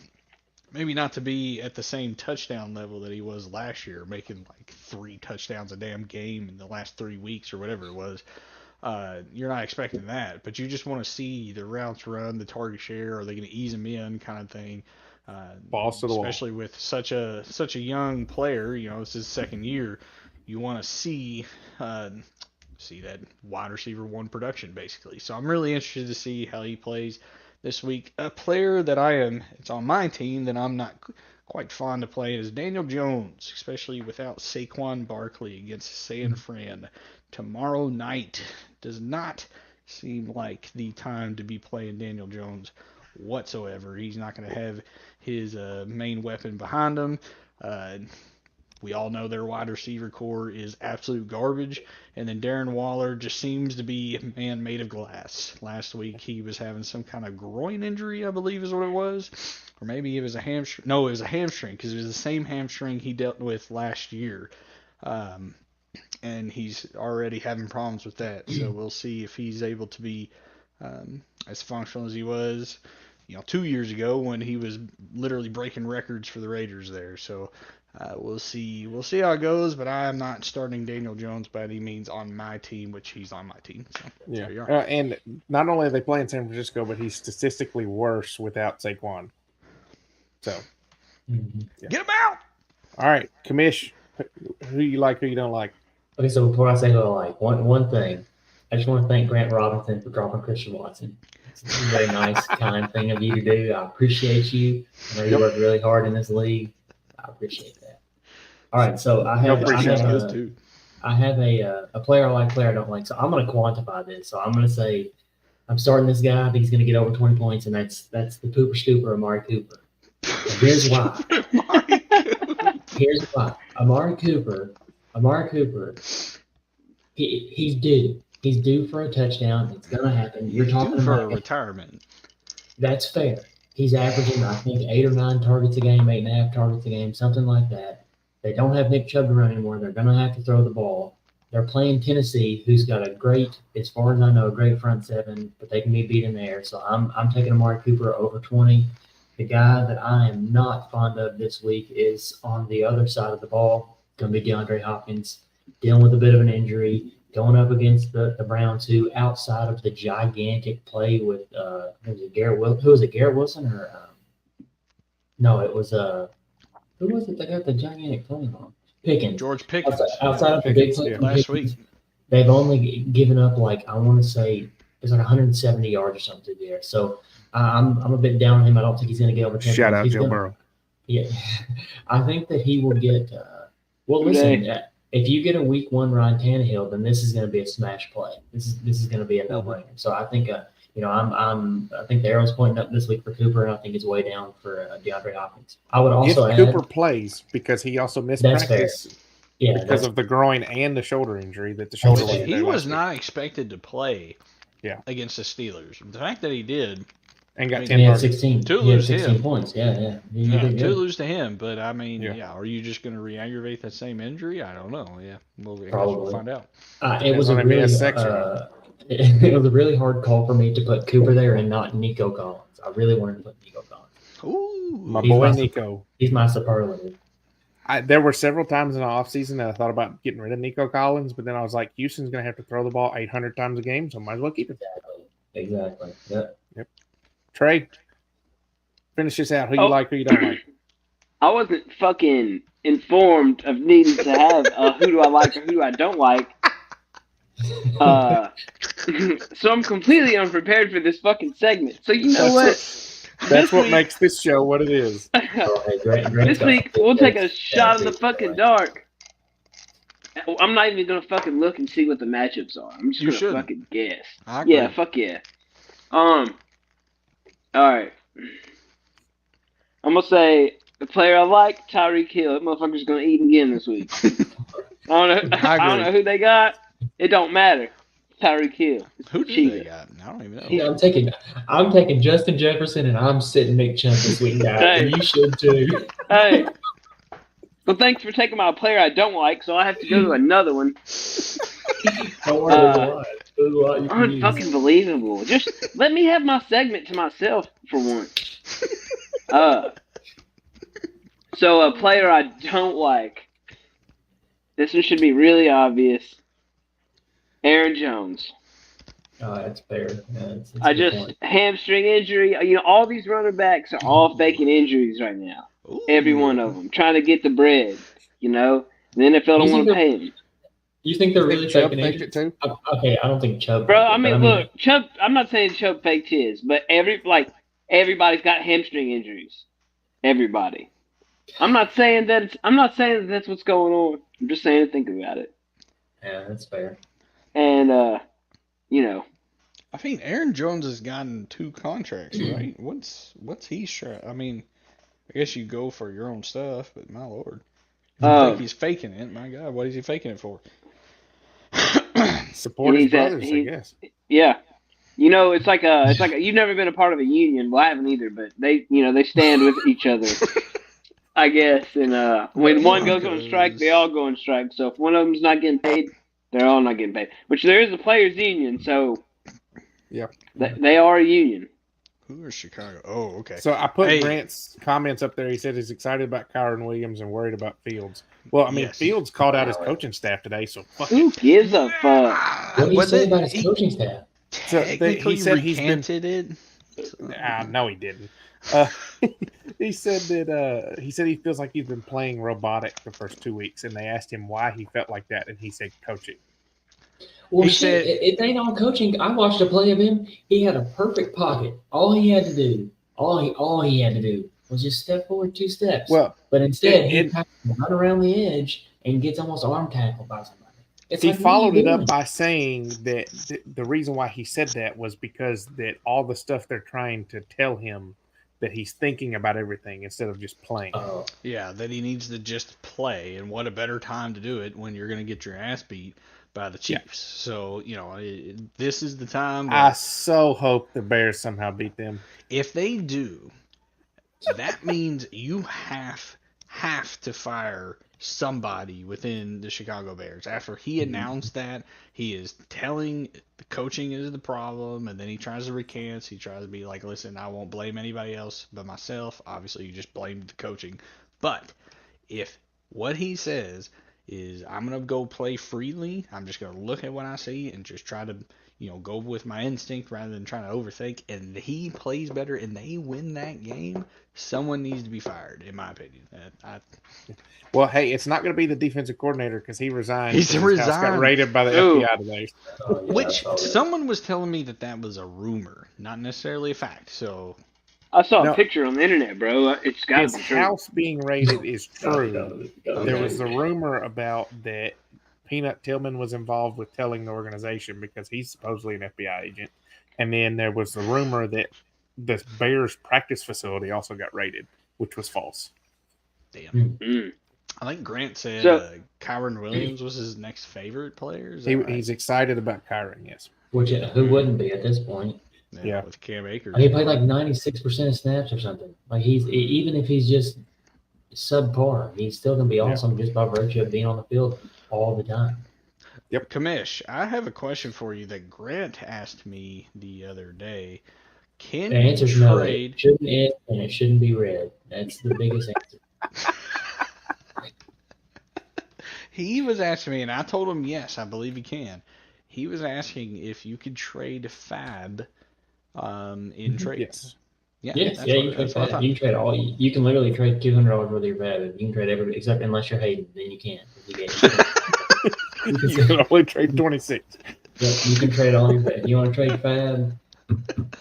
maybe not to be at the same touchdown level that he was last year, making like 3 touchdowns a damn game in the last 3 weeks or whatever it was. You're not expecting that, but you just want to see the routes run, the target share. Are they going to ease him in, kind of thing? Balls to the wall. Especially with such a young player, it's his second year. You want to see that wide receiver 1 production basically. So I'm really interested to see how he plays this week. A player that it's on my team that I'm not quite fond of playing is Daniel Jones, especially without Saquon Barkley against San Fran tomorrow night. Does not seem like the time to be playing Daniel Jones whatsoever. He's not going to have his main weapon behind him. We all know their wide receiver core is absolute garbage. And then Darren Waller just seems to be a man made of glass. Last week he was having some kind of groin injury, I believe is what it was. Or maybe it was a hamstring. No, it was a hamstring because it was the same hamstring he dealt with last year. And he's already having problems with that. So we'll see if he's able to be as functional as he was 2 years ago when he was literally breaking records for the Raiders there. So We'll see. We'll see how it goes. But I am not starting Daniel Jones by any means on my team, which he's on my team. So Yeah. there you are. And not only are they playing San Francisco, but he's statistically worse without Saquon. So, Mhm. Get him out. all right, Commish, who you like, who you don't like? Okay, so before I say who I like, one thing, I just want to thank Grant Robinson for dropping Christian Watson. It's a very nice, kind thing of you to do. I appreciate you. I know you work really hard in this league. I appreciate that. All right, so I have a player I like, player I don't like. So I'm going to quantify this. So I'm going to say I'm starting this guy. I think he's going to get over 20 points, and that's the pooper scooper, Amari Cooper. And here's why. Here's why. Amari Cooper, he's due. He's due for a touchdown. It's going to happen. You're talking Due for about a retirement. That's fair. He's averaging, I think, 8 or 9 targets a game, 8.5 targets a game, something like that. They don't have Nick Chubb to run anymore. They're going to have to throw the ball. They're playing Tennessee, who's got a great, as far as I know, a great front seven, but they can be beaten there. So I'm taking Amari Cooper over 20. The guy that I am not fond of this week is on the other side of the ball. Going to be DeAndre Hopkins, dealing with a bit of an injury, going up against the Browns, who outside of the gigantic play with who was it, Garrett Wilson or no, it was who was it that got the gigantic play on? Pickens. George Pickens. Outside of the big play from last Pickens, week. they've only given up like I want to say it's like 170 yards or something there. So I'm a bit down on him. I don't think he's going to get over 10. Shout out He's Joe Burrow. Yeah, I think that he will get. Well, listen, if you get a week 1 Ryan Tannehill, then this is going to be a smash play. This is going to be a no-brainer. So I think I think the arrow's pointing up this week for Cooper, and I think it's way down for DeAndre Hopkins. I would also if add Cooper plays because he also missed That's practice yeah, because of the groin and the shoulder injury that the shoulder That's was. He was not expected to play against the Steelers. The fact that he did. And got 10 targets. 16. He had 16 points. Yeah. To lose to him, but I mean, are you just going to re-aggravate that same injury? I don't know. Yeah, we'll find out. It was a really hard call for me to put Cooper there and not Nico Collins. I really wanted to put Nico Collins. Ooh, my boy Nico. He's my superlative. There were several times in the offseason that I thought about getting rid of Nico Collins, but then I was like, Houston's going to have to throw the ball 800 times a game, so I might as well keep it. Exactly. Yep. Trey, finish this out. Who you like, who you don't like? I wasn't fucking informed of needing to have who do I like or who do I don't like. So I'm completely unprepared for this fucking segment. So you know That's what makes this show what it is. This week we'll take a shot in the fucking dark. I'm not even gonna fucking look and see what the matchups are. I'm just gonna fucking guess. Yeah, fuck yeah. Alright. I'm gonna say the player I like, Tyreek Hill. That motherfucker's gonna eat again this week. I don't know who they got. It don't matter. Tyreek Hill. Who do they got? I don't even know. Yeah, I'm taking Justin Jefferson and I'm sitting Nick Chubb this week, guys. Hey. And you should too. Hey. Well, thanks for taking my player I don't like, so I have to go to another one. Don't worry, there's a lot you can use. Unfucking believable. Just let me have my segment to myself for once. So a player I don't like. This one should be really obvious. Aaron Jones. That's fair. It's hamstring injury. You know, all these running backs are all faking injuries right now. Ooh. Every one of them trying to get the bread. You know, the NFL don't want to pay him. You think they're really Chubb faking faked it? Too? Okay, I don't think Chubb. Bro, I mean, look, Chubb. I'm not saying Chubb faked his, but everybody's got hamstring injuries. Everybody. I'm not saying that's what's going on. I'm just saying think about it. Yeah, that's fair. And you know. I mean, Aaron Jones has gotten 2 contracts, right? What's he sure? I mean, I guess you go for your own stuff, but my lord, if you think he's faking it, my God, what is he faking it for? Support his brothers, I guess. Yeah. You know, it's like you've never been a part of a union. Well, I haven't either, but they stand with each other, I guess. And when one goes on strike, they all go on strike. So if one of them's not getting paid, they're all not getting paid. Which there is a players' union, so yeah, they are a union. Who is Chicago? Oh, okay. So I put Hey. Grant's comments up there. He said he's excited about Kyron Williams and worried about Fields. Well, I mean, Yes. Fields called out his coaching staff today, so fuck it. Who gives a fuck? What did he But say then about his he coaching staff? So technically he said he's been- recanted it. No, he didn't. He said that he feels like he's been playing robotic the first 2 weeks, and they asked him why he felt like that, and he said coaching. Well, He shit, said- it ain't all coaching. I watched a play of him. He had a perfect pocket. All he had to do was just step forward 2 steps. Well, but instead, he it- kind of run around the edge and gets almost arm tackled by somebody. It's he like, what are you followed it up doing? by saying that the reason why he said that was because that all the stuff they're trying to tell him that he's thinking about everything instead of just playing. Oh, Yeah, that he needs to just play, and what a better time to do it when you're going to get your ass beat by the Yeah. Chiefs. So, this is the time. I That so hope the Bears somehow beat them. if they do, that means you have to fire somebody within the Chicago Bears. After he announced that, he is telling the coaching is the problem, and then he tries to recant. He tries to be like, listen, I won't blame anybody else but myself. Obviously, you just blamed the coaching. But if what he says is, I'm going to go play freely, I'm just going to look at what I see and just try to, go with my instinct rather than trying to overthink, and he plays better and they win that game, someone needs to be fired, in my opinion. Well, hey, it's not going to be the defensive coordinator because he resigned. He's because his house got resigned. raided by the Ooh. FBI today. oh, yeah, Which oh, yeah. someone was telling me that was a rumor, not necessarily a fact. So I saw No. a picture on the internet, bro. It's got His to be true. house being raided is true. Okay. There was a rumor about that Peanut Tillman was involved with telling the organization because he's supposedly an FBI agent. And then there was the rumor that the Bears practice facility also got raided, which was false. damn. Mm. I think Grant said So- Kyron Williams was his next favorite player. Is that He, right? He's excited about Kyron, yes. Which who wouldn't be at this point? Yeah. With Cam Akers. He played like 96% of snaps or something. Like even if he's just subpar, he's still gonna be awesome just by virtue of being on the field all the time. Kamish, I have a question for you that Grant asked me the other day. Can The you answer's no. trade? It shouldn't it, and it shouldn't be read. That's the biggest answer. He was asking me, and I told him yes, I believe he can. He was asking if you could trade Fab in trades. Yes. Yes, that's yeah, what- you that's trade what I Fab. thought. You can trade all. You can literally trade $200 worth of your Fab. You can trade every except unless you're Hayden, then you can't. You can only trade 26. You can trade all your Fab. You want to trade Fab?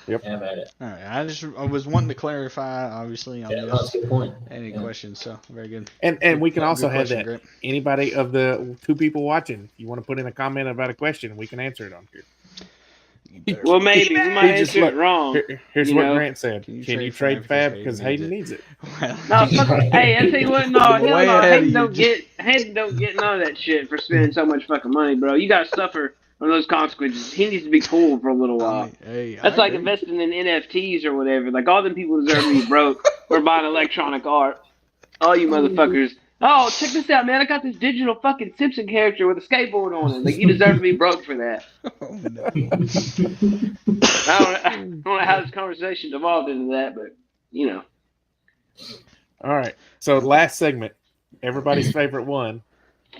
Yep. Have at it. All right, I was wanting to clarify, obviously, on Yeah, that's this. a good point. Any Yeah. questions? So very good. And we can Good also have question, that. Grant. Anybody of the 2 people watching, if you want to put in a comment about a question, we can answer it on here. You better- Well, maybe we might He just answer look- it wrong. Here's You what know, Grant said. Can you Can you trade trade Fab Fab because because Hayden Hayden needs needs it? Well, No, fuck, hey, I tell you what, no, hell Way no, ahead of Hayden don't get none of that shit for spending so much fucking money, bro. You gotta suffer from those consequences. He needs to be cool for a little while. I mean, hey, That's I like agree. investing in NFTs or whatever. Like all them people deserve to be broke or buying electronic art. All you motherfuckers. Oh, check this out, man! I got this digital fucking Simpson character with a skateboard on it. Like you deserve to be broke for that. Oh, no. I don't know how this conversation evolved into that, but you know. All right. So last segment, everybody's favorite one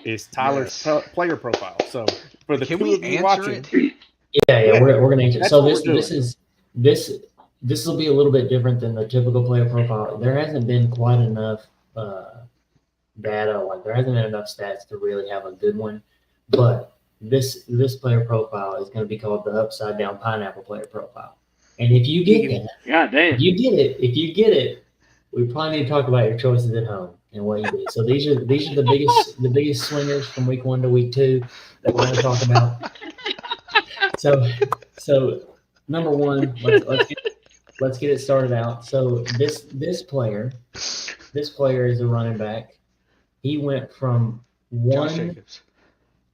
is Tyler's Yes. player profile. So for the Can 2 we of you answer watching, it? Yeah, we're gonna answer. That's So what this we're this will be a little bit different than the typical player profile. There hasn't been quite enough data, like there hasn't been enough stats to really have a good one. But this player profile is going to be called the upside down pineapple player profile. And if you get that, God damn. if you get it, we probably need to talk about your choices at home and what you did. So these are the biggest swingers from week 1 to week 2 that we're going to talk about. So number 1, let's get it started out. So this player is a running back. He went from Josh Jacobs.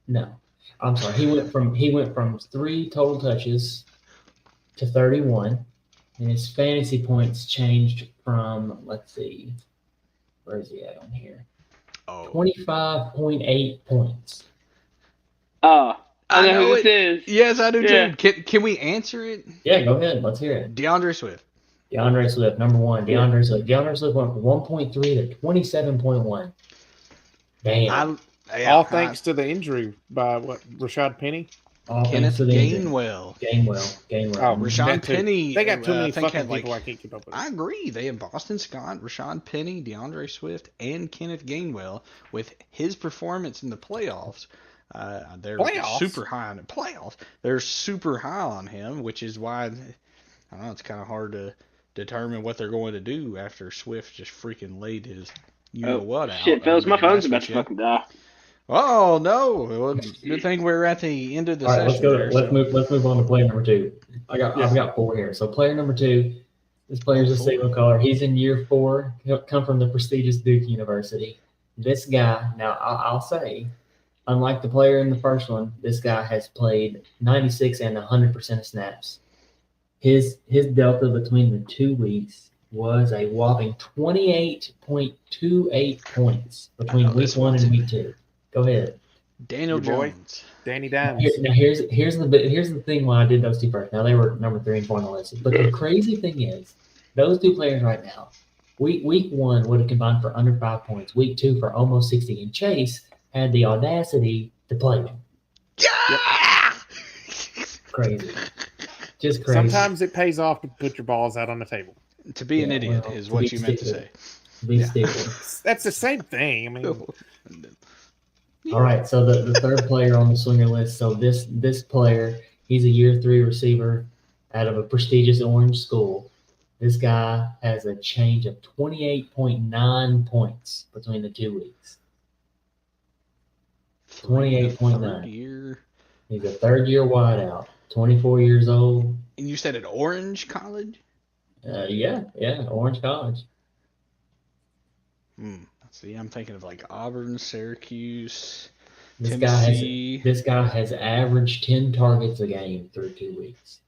no, I'm sorry. He went from 3 total touches to 31, and his fantasy points changed from, let's see, where is he at on here? Oh, 25.8 points. Oh, I know who it. this is. Yes, I do Yeah. too. Can we answer it? Yeah, go ahead. Let's hear it. DeAndre Swift. DeAndre Swift, number one. DeAndre Swift. DeAndre Swift went from 1.3 to 27.1. Damn. All thanks to the injury by Rashad Penny. All thanks Kenneth to the injury. Gainwell. Gainwell. Oh, Rashawn that too. Penny. They got too many I think fucking had, people I can't keep up with. I agree. They have Boston Scott, Rashawn Penny, DeAndre Swift, and Kenneth Gainwell. With his performance in the playoffs, they're super high on the playoffs. They're super high on him, which is why I don't know. It's kind of hard to determine what they're going to do after Swift just freaking laid his what out. Shit, fellas, my phone's about to fucking die. Oh no! Well, good thing we're at the end of the All right, session. Let's move on to player number 2. I've got 4 here. So player number 2, this player's a signal caller. He's in year 4. He'll come from the prestigious Duke University. This guy, now I'll say, unlike the player in the first one, this guy has played 96 and 100% of snaps. His delta between the 2 weeks was a whopping 28.28 points between week 1 and week 2. Go ahead. Daniel Jones. Danny Dimes. Now here's the thing why I did those 2 first. Now they were number 3 and 4 on the list. But the crazy thing is, those 2 players right now, week 1 would have combined for under 5 points. Week 2 for almost 60. And Chase had the audacity to play them. Yeah! Crazy. Just crazy. Sometimes it pays off to put your balls out on the table. To be an idiot is what you meant to say. Be stupid. That's the same thing. I mean, All right, so the third player on the swinger list. So this player, he's a year 3 receiver out of a prestigious Orange school. This guy has a change of 28.9 points between the 2 weeks. 28.9. He's a third-year wideout, 24 years old. And you said at Orange College? Yeah, Orange College. See, I'm thinking of like Auburn, Syracuse, This Tennessee. guy has averaged 10 targets a game through 2 weeks.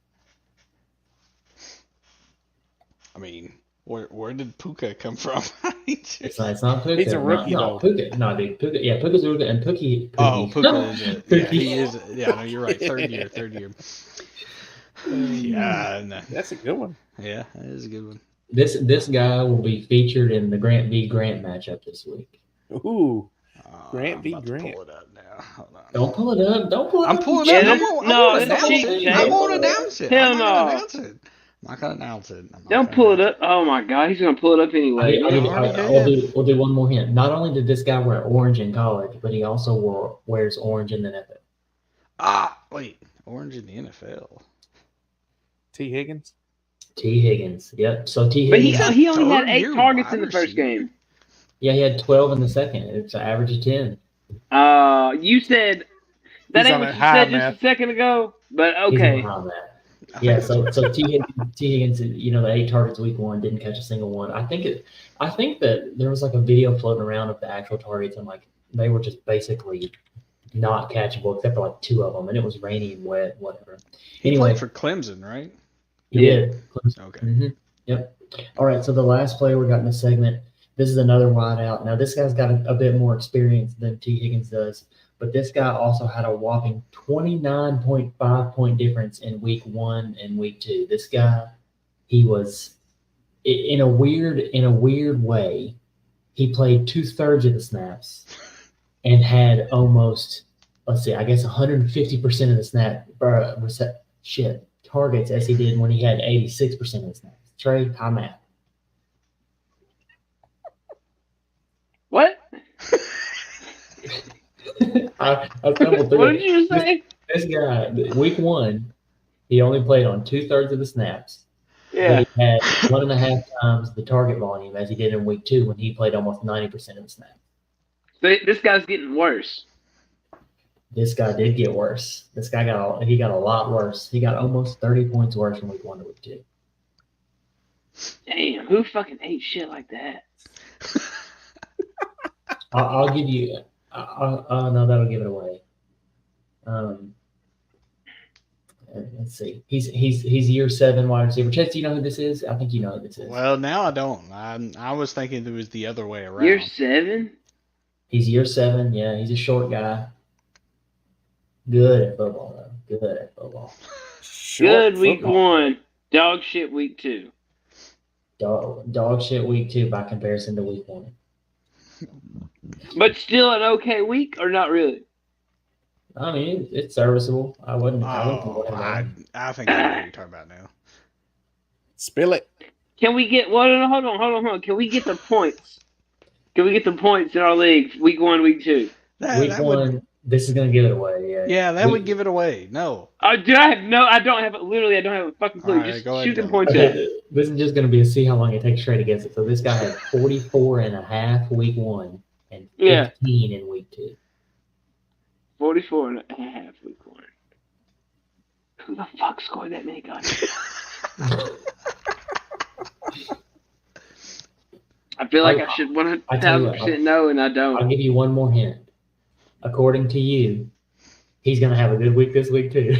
I mean, where did Puka come from? It's not Puka. He's a rookie, no, though. Puka. No, dude. Puka. Yeah, Puka's a rookie. And Puka. Oh, Puka is it. Yeah, Puka. he is. Yeah, no, you're right. Third year. Yeah, no. that's a good one. Yeah, that is a good one. This guy will be featured in the Grant v. Grant matchup this week. Ooh, Grant v. I'm about to Grant. pull it up now. Hold on. Don't pull it up. Don't pull it I'm up. pulling Yeah, it up. no, I it's won't cheap, announce it. Jay. I won't announce it. Hell I'm no. not gonna announce it. I'm not gonna announce it. I'm not Don't gonna pull it announce up. Oh my god, he's gonna pull it up anyway. We'll do one more hint. Not only did this guy wear orange in college, but he also wears orange in the NFL. Wait. Orange in the NFL. T. Higgins. T. Higgins. Yep. So T. But Higgins. he only had 8 Third-year targets in the wide first receiver. game. Yeah, he had 12 in the second. It's an average of 10. You said that He's ain't on what a you high, said man. just a second ago. But He's okay. on that. I Yeah, think so T. Higgins, the 8 targets week 1 didn't catch a single one. I think that there was like a video floating around of the actual targets, and like they were just basically not catchable except for like 2 of them, and it was rainy and wet, whatever. He Anyway, played for Clemson, right? he did. Okay. Mhm. Yep. All right. So the last player we got in this segment, this is another wideout. Now this guy's got a bit more experience than T. Higgins does, but this guy also had a whopping 29.5 point difference in week 1 and week 2. This guy, he was in a weird way. He played 2/3 of the snaps and had almost, let's see, I guess 150% of the targets as he did when he had 86% of the snaps. Trey, high math. What? I stumbled through What it. did you say? This guy, week 1, he only played on 2/3 of the snaps. Yeah. But he had 1.5 times the target volume as he did in week 2 when he played almost 90% of the snaps. So this guy's getting worse. This guy did get worse. This guy got a lot worse. He got almost 30 points worse from week 1 to week 2. Damn, who fucking ate shit like that? I'll give you. No, that'll give it away. Let's see. He's year 7 wide receiver. Chase, do you know who this is? I think you know who this is. Well, now I don't. I was thinking it was the other way around. Year 7? He's year 7. Yeah, he's a short guy. Good at football, though. Good at football. Good week 1. Dog shit week 2. Dog shit week 2 by comparison to week 1. But still an okay week, or not really? I mean, it's serviceable. I wouldn't Oh, complain about it. I think I know what you're talking about now. Spill it. Can we get? Well, no, hold on. Can we get the points? Can we get the points in our league? Week 1, week 2. Week That 1, would, this is gonna give it away. yeah, that would give it away. No. I don't have a fucking clue. All right, Just go ahead shoot and the go. points in. Okay, this is just gonna be a see how long it takes straight against it. So this guy had 44.5 week 1 and 15 Yeah. in week 2. 44.5 week 1. Who the fuck scored that many goals? I feel like I should I tell you what, 1,000% know, and I I'll don't. give you one more hint. According to you, he's gonna have a good week this week too.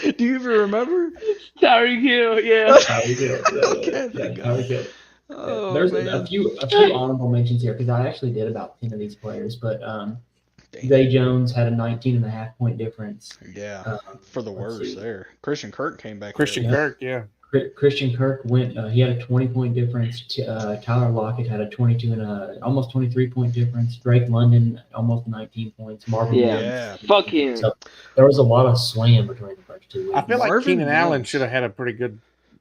Do you even remember? Tyreek Hill, yeah. Tyreek Hill. Okay, thank God. Tyreek Hill. Oh, There's man. a few honorable mentions here because I actually did about 10 of these players, but Damn. Zay Jones had a 19.5 point difference. Yeah, for the let's worst see. there. Christian Kirk came back. Christian there. Kirk, yeah. Christian Kirk went. He had a 20 point difference. Tyler Lockett had a 22 and almost 23 point difference. Drake London almost 19 points. Marvin Yeah. Williams. Yeah. Fuck him. So there was a lot of swam between the first 2 weeks. I feel like Marvin Keenan Allen Williams. should have had a pretty good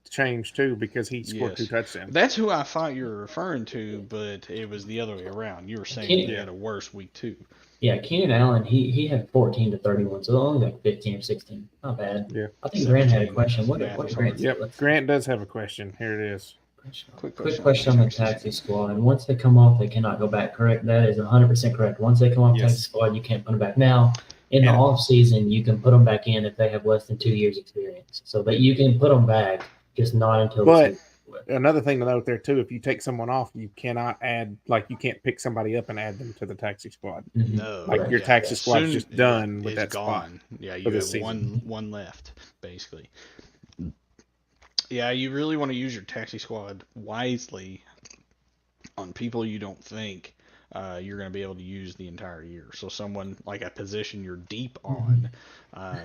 change too because he scored Yes. 2 touchdowns. That's who I thought you were referring to, but it was the other way around. You were saying he Kenny- had a worse week too. Yeah, Keenan Allen, he had 14 to 31, so only like 15 or 16. Not bad. Yeah. I think Grant had a 17. question. What Yeah, did Grant say? Yep. Let's- Grant does have a question. Here it is. Quick Quick question on the taxi squad. And once they come off, they cannot go back. Correct? That is 100% correct. Once they come off Yes. taxi squad, you can't put them back. Now, in the And- off season, you can put them back in if they have less than 2 years experience. So that you can put them back, just not until. the But season. another thing to note there too, if you take someone off, you cannot add you can't pick somebody up and add them to the taxi squad. Mhm. No, Like, your yeah, taxi as squad's soon- just done with it's that spot gone. Yeah, for you this have season. one left basically. Yeah, you really want to use your taxi squad wisely on people you don't think you're going to be able to use the entire year. So someone like a position you're deep on, I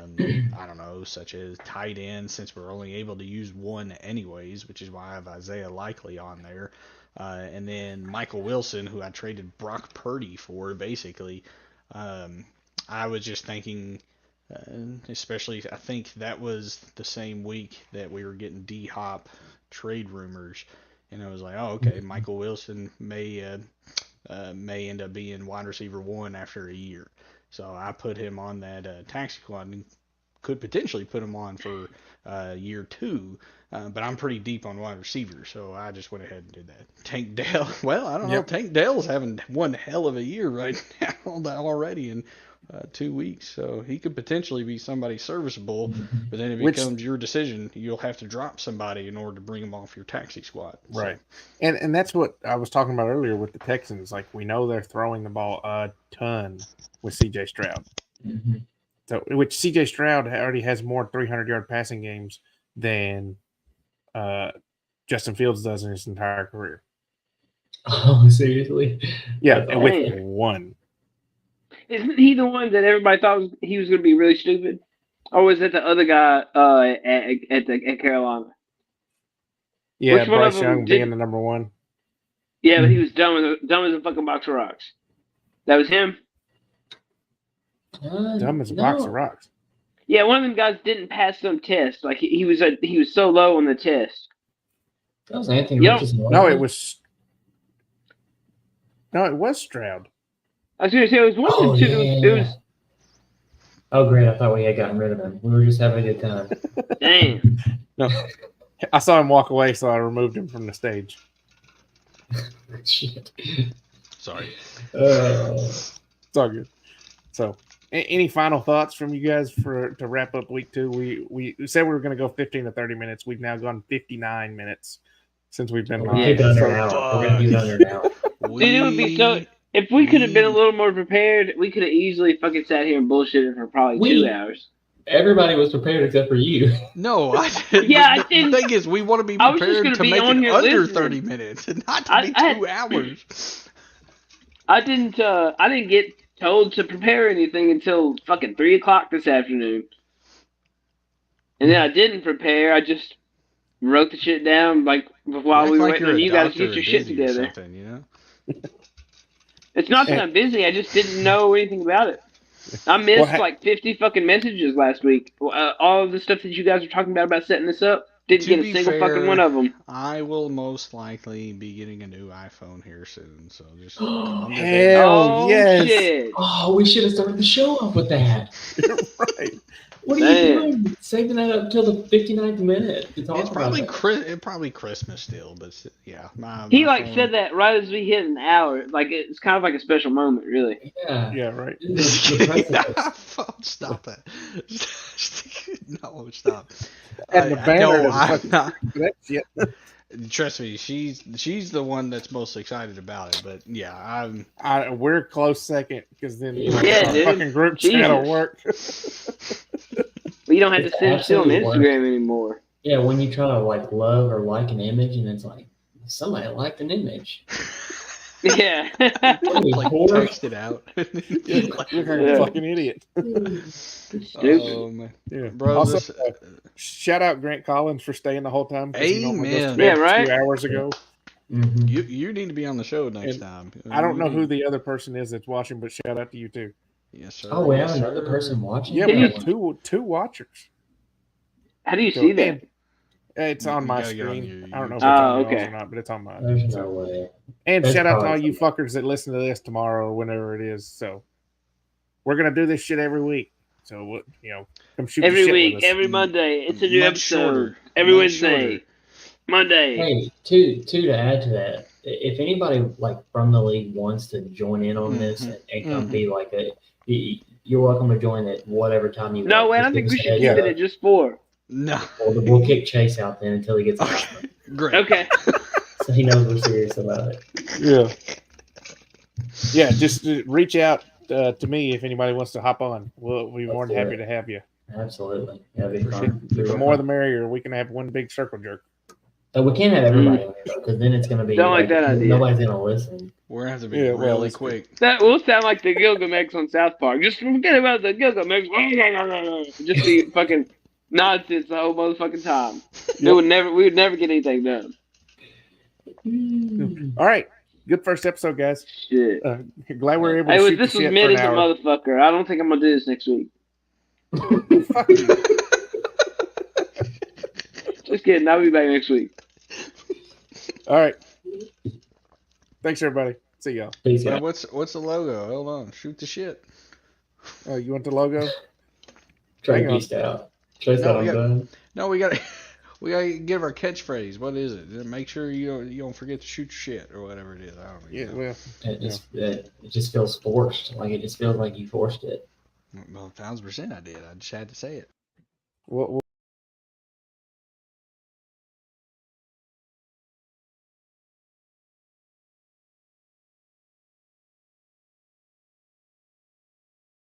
don't know, such as tight end, since we're only able to use one anyways, which is why I have Isaiah Likely on there. And then Michael Wilson, who I traded Brock Purdy for, basically. I was just thinking, especially, I think that was the same week that we were getting D-Hop trade rumors. And I was like, oh, okay, Michael Wilson may end up being wide receiver 1 after a year. So I put him on that taxi squad and could potentially put him on for year 2. But I'm pretty deep on wide receiver, so I just went ahead and did that. Tank Dell, well, I don't know. Yep. Tank Dell's having one hell of a year right now already in 2 weeks, so he could potentially be somebody serviceable. But then it Which- becomes your decision. You'll have to drop somebody in order to bring them off your taxi squad. So, Right. And that's what I was talking about earlier with the Texans. Like, we know they're throwing the ball a ton with CJ Stroud. Mhm. So, which CJ Stroud already has more 300-yard passing games than Justin Fields does in his entire career. Oh, seriously? Yeah, That's and with awesome. one. Isn't he the one that everybody thought he was going to be really stupid? Or was it the other guy at Carolina? Yeah, Which one of Bryce them Young did- being the number 1. Yeah, but he was dumb as a fucking box of rocks. That was him? Dumb as a box of rocks. Yeah, one of them guys didn't pass some test. Like he was so low on the test. That was Anthony Yep. Richardson. No, wasn't it was Stroud. I was going to say it was one Oh, of them two. yeah. It was Oh, great. I thought we had gotten rid of him. We were just having a good time. damn. No, I saw him walk away, so I removed him from the stage. Shit. Sorry. It's all good. So, any final thoughts from you guys to wrap up week 2? We said we were going to go 15 to 30 minutes. We've now gone 59 minutes since we've been We're live. keeping it under So- an hour. We're going to do it under an hour. Dude, it would be so. If we could have been a little more prepared, we could have easily fucking sat here and bullshitted for probably 2 hours. Everybody was prepared except for you. No, I didn't. Yeah, I The didn't- thing is, we want to be I was just prepared gonna to be make on it here under listening. 30 minutes and not to I be had- 2 hours. I didn't get told to prepare anything until fucking 3 o'clock this afternoon. And then I didn't prepare. I just wrote the shit down like while Act we were like waiting you're on a you guys to doctor get your or shit busy or together. something, you know? It's not that I'm busy. I just didn't know anything about it. I missed like 50 fucking messages last week. All of the stuff that you guys were talking about setting this up. Didn't To get a be single fucking fair, one of them. I will most likely be getting a new iPhone here soon, so just calm it down. Hell Oh yes. shit! Oh, we should have started the show off with that. Right. What are Man. you doing? Saving that up till the 59th minute to talk It's probably about that. probably Christmas still, but yeah, He my like phone- said that right as we hit an hour. Like it's kind of like a special moment, really. Yeah. Yeah, right. The precipice. Stop that! No, stop. And the banner. No, to I'm fucking- not. that shit. Trust me, she's the one that's most excited about it. But yeah, We're close second because then Yeah, our dude. fucking group chat will Jesus. work. But you don't have to It's sit still on absolutely Instagram anymore. Yeah, when you try to like love or like an image and it's like somebody liked an image. Yeah. like Poor- text it out. You look like a Yeah. fucking idiot. Stupid. Man. Yeah. Bro, Also, this- shout out Grant Collins for staying the whole time. 'cause he normally goes to Amen. bed Yeah, right? 2 hours ago. Mhm. you need to be on the show next And time. I don't know who the other person is that's watching, but shout out to you too. Yes, sir. Oh, we Yes, have another sir. person watching. Yeah, Can we you- have two watchers. How do you So, see that? and it's on You my gotta get on screen. your I don't know if it's Oh, on yours okay. or not, but it's on mine. There's So- no way. And That's shout out to all probably you fuckers that listen to this tomorrow or whenever it is. So we're gonna do this shit every week. So come shoot the Every shit week, with us. every Monday, it's a new Much episode. shorter. Every Much Wednesday, shorter. Monday. Hey, two to add to that, if anybody like from the league wants to join in on this Mhm. and come be like you're welcome to join at whatever time you No, want. wait, I Just think give we us a should heads keep up. it at just 4. No. We'll kick Chase out then until he gets an Okay. offer. Great. Okay. So he knows we're serious about it. Yeah. Yeah, just reach out to me if anybody wants to hop on. We'll be more than Let's do happy it. to have you. Absolutely. That'd be fun. The more the merrier. We can have one big circle jerk. But we can't have everybody on here because then it's going to be Don't like that idea. Nobody's going to listen. We're gonna have to be Yeah, well, really it's- quick. That will sound like the Gilgamesh on South Park. Just forget about the Gilgamesh. Just be fucking nonsense the whole motherfucking time. Yep. We would never get anything done. All right. Good first episode, guys. Shit. Glad we were able to Hey, shoot this the was shit mid for as an a hour. motherfucker. I don't think I'm gonna do this next week. Fuck you. Just kidding. I'll be back next week. All right. Thanks, everybody. See y'all. Peace Yeah, out. what's the logo? Hold on. Shoot the shit. You want the logo? Trey hang on. peaced out. Trey said No, I'm yeah. done. No, we gotta give our catchphrase. What is it? Make sure you don't forget to shoot your shit or whatever it is. I don't know. Yeah, well, It just feels forced. Like it just feels like you forced it. Well, 1,000% I did. I just had to say it. we'll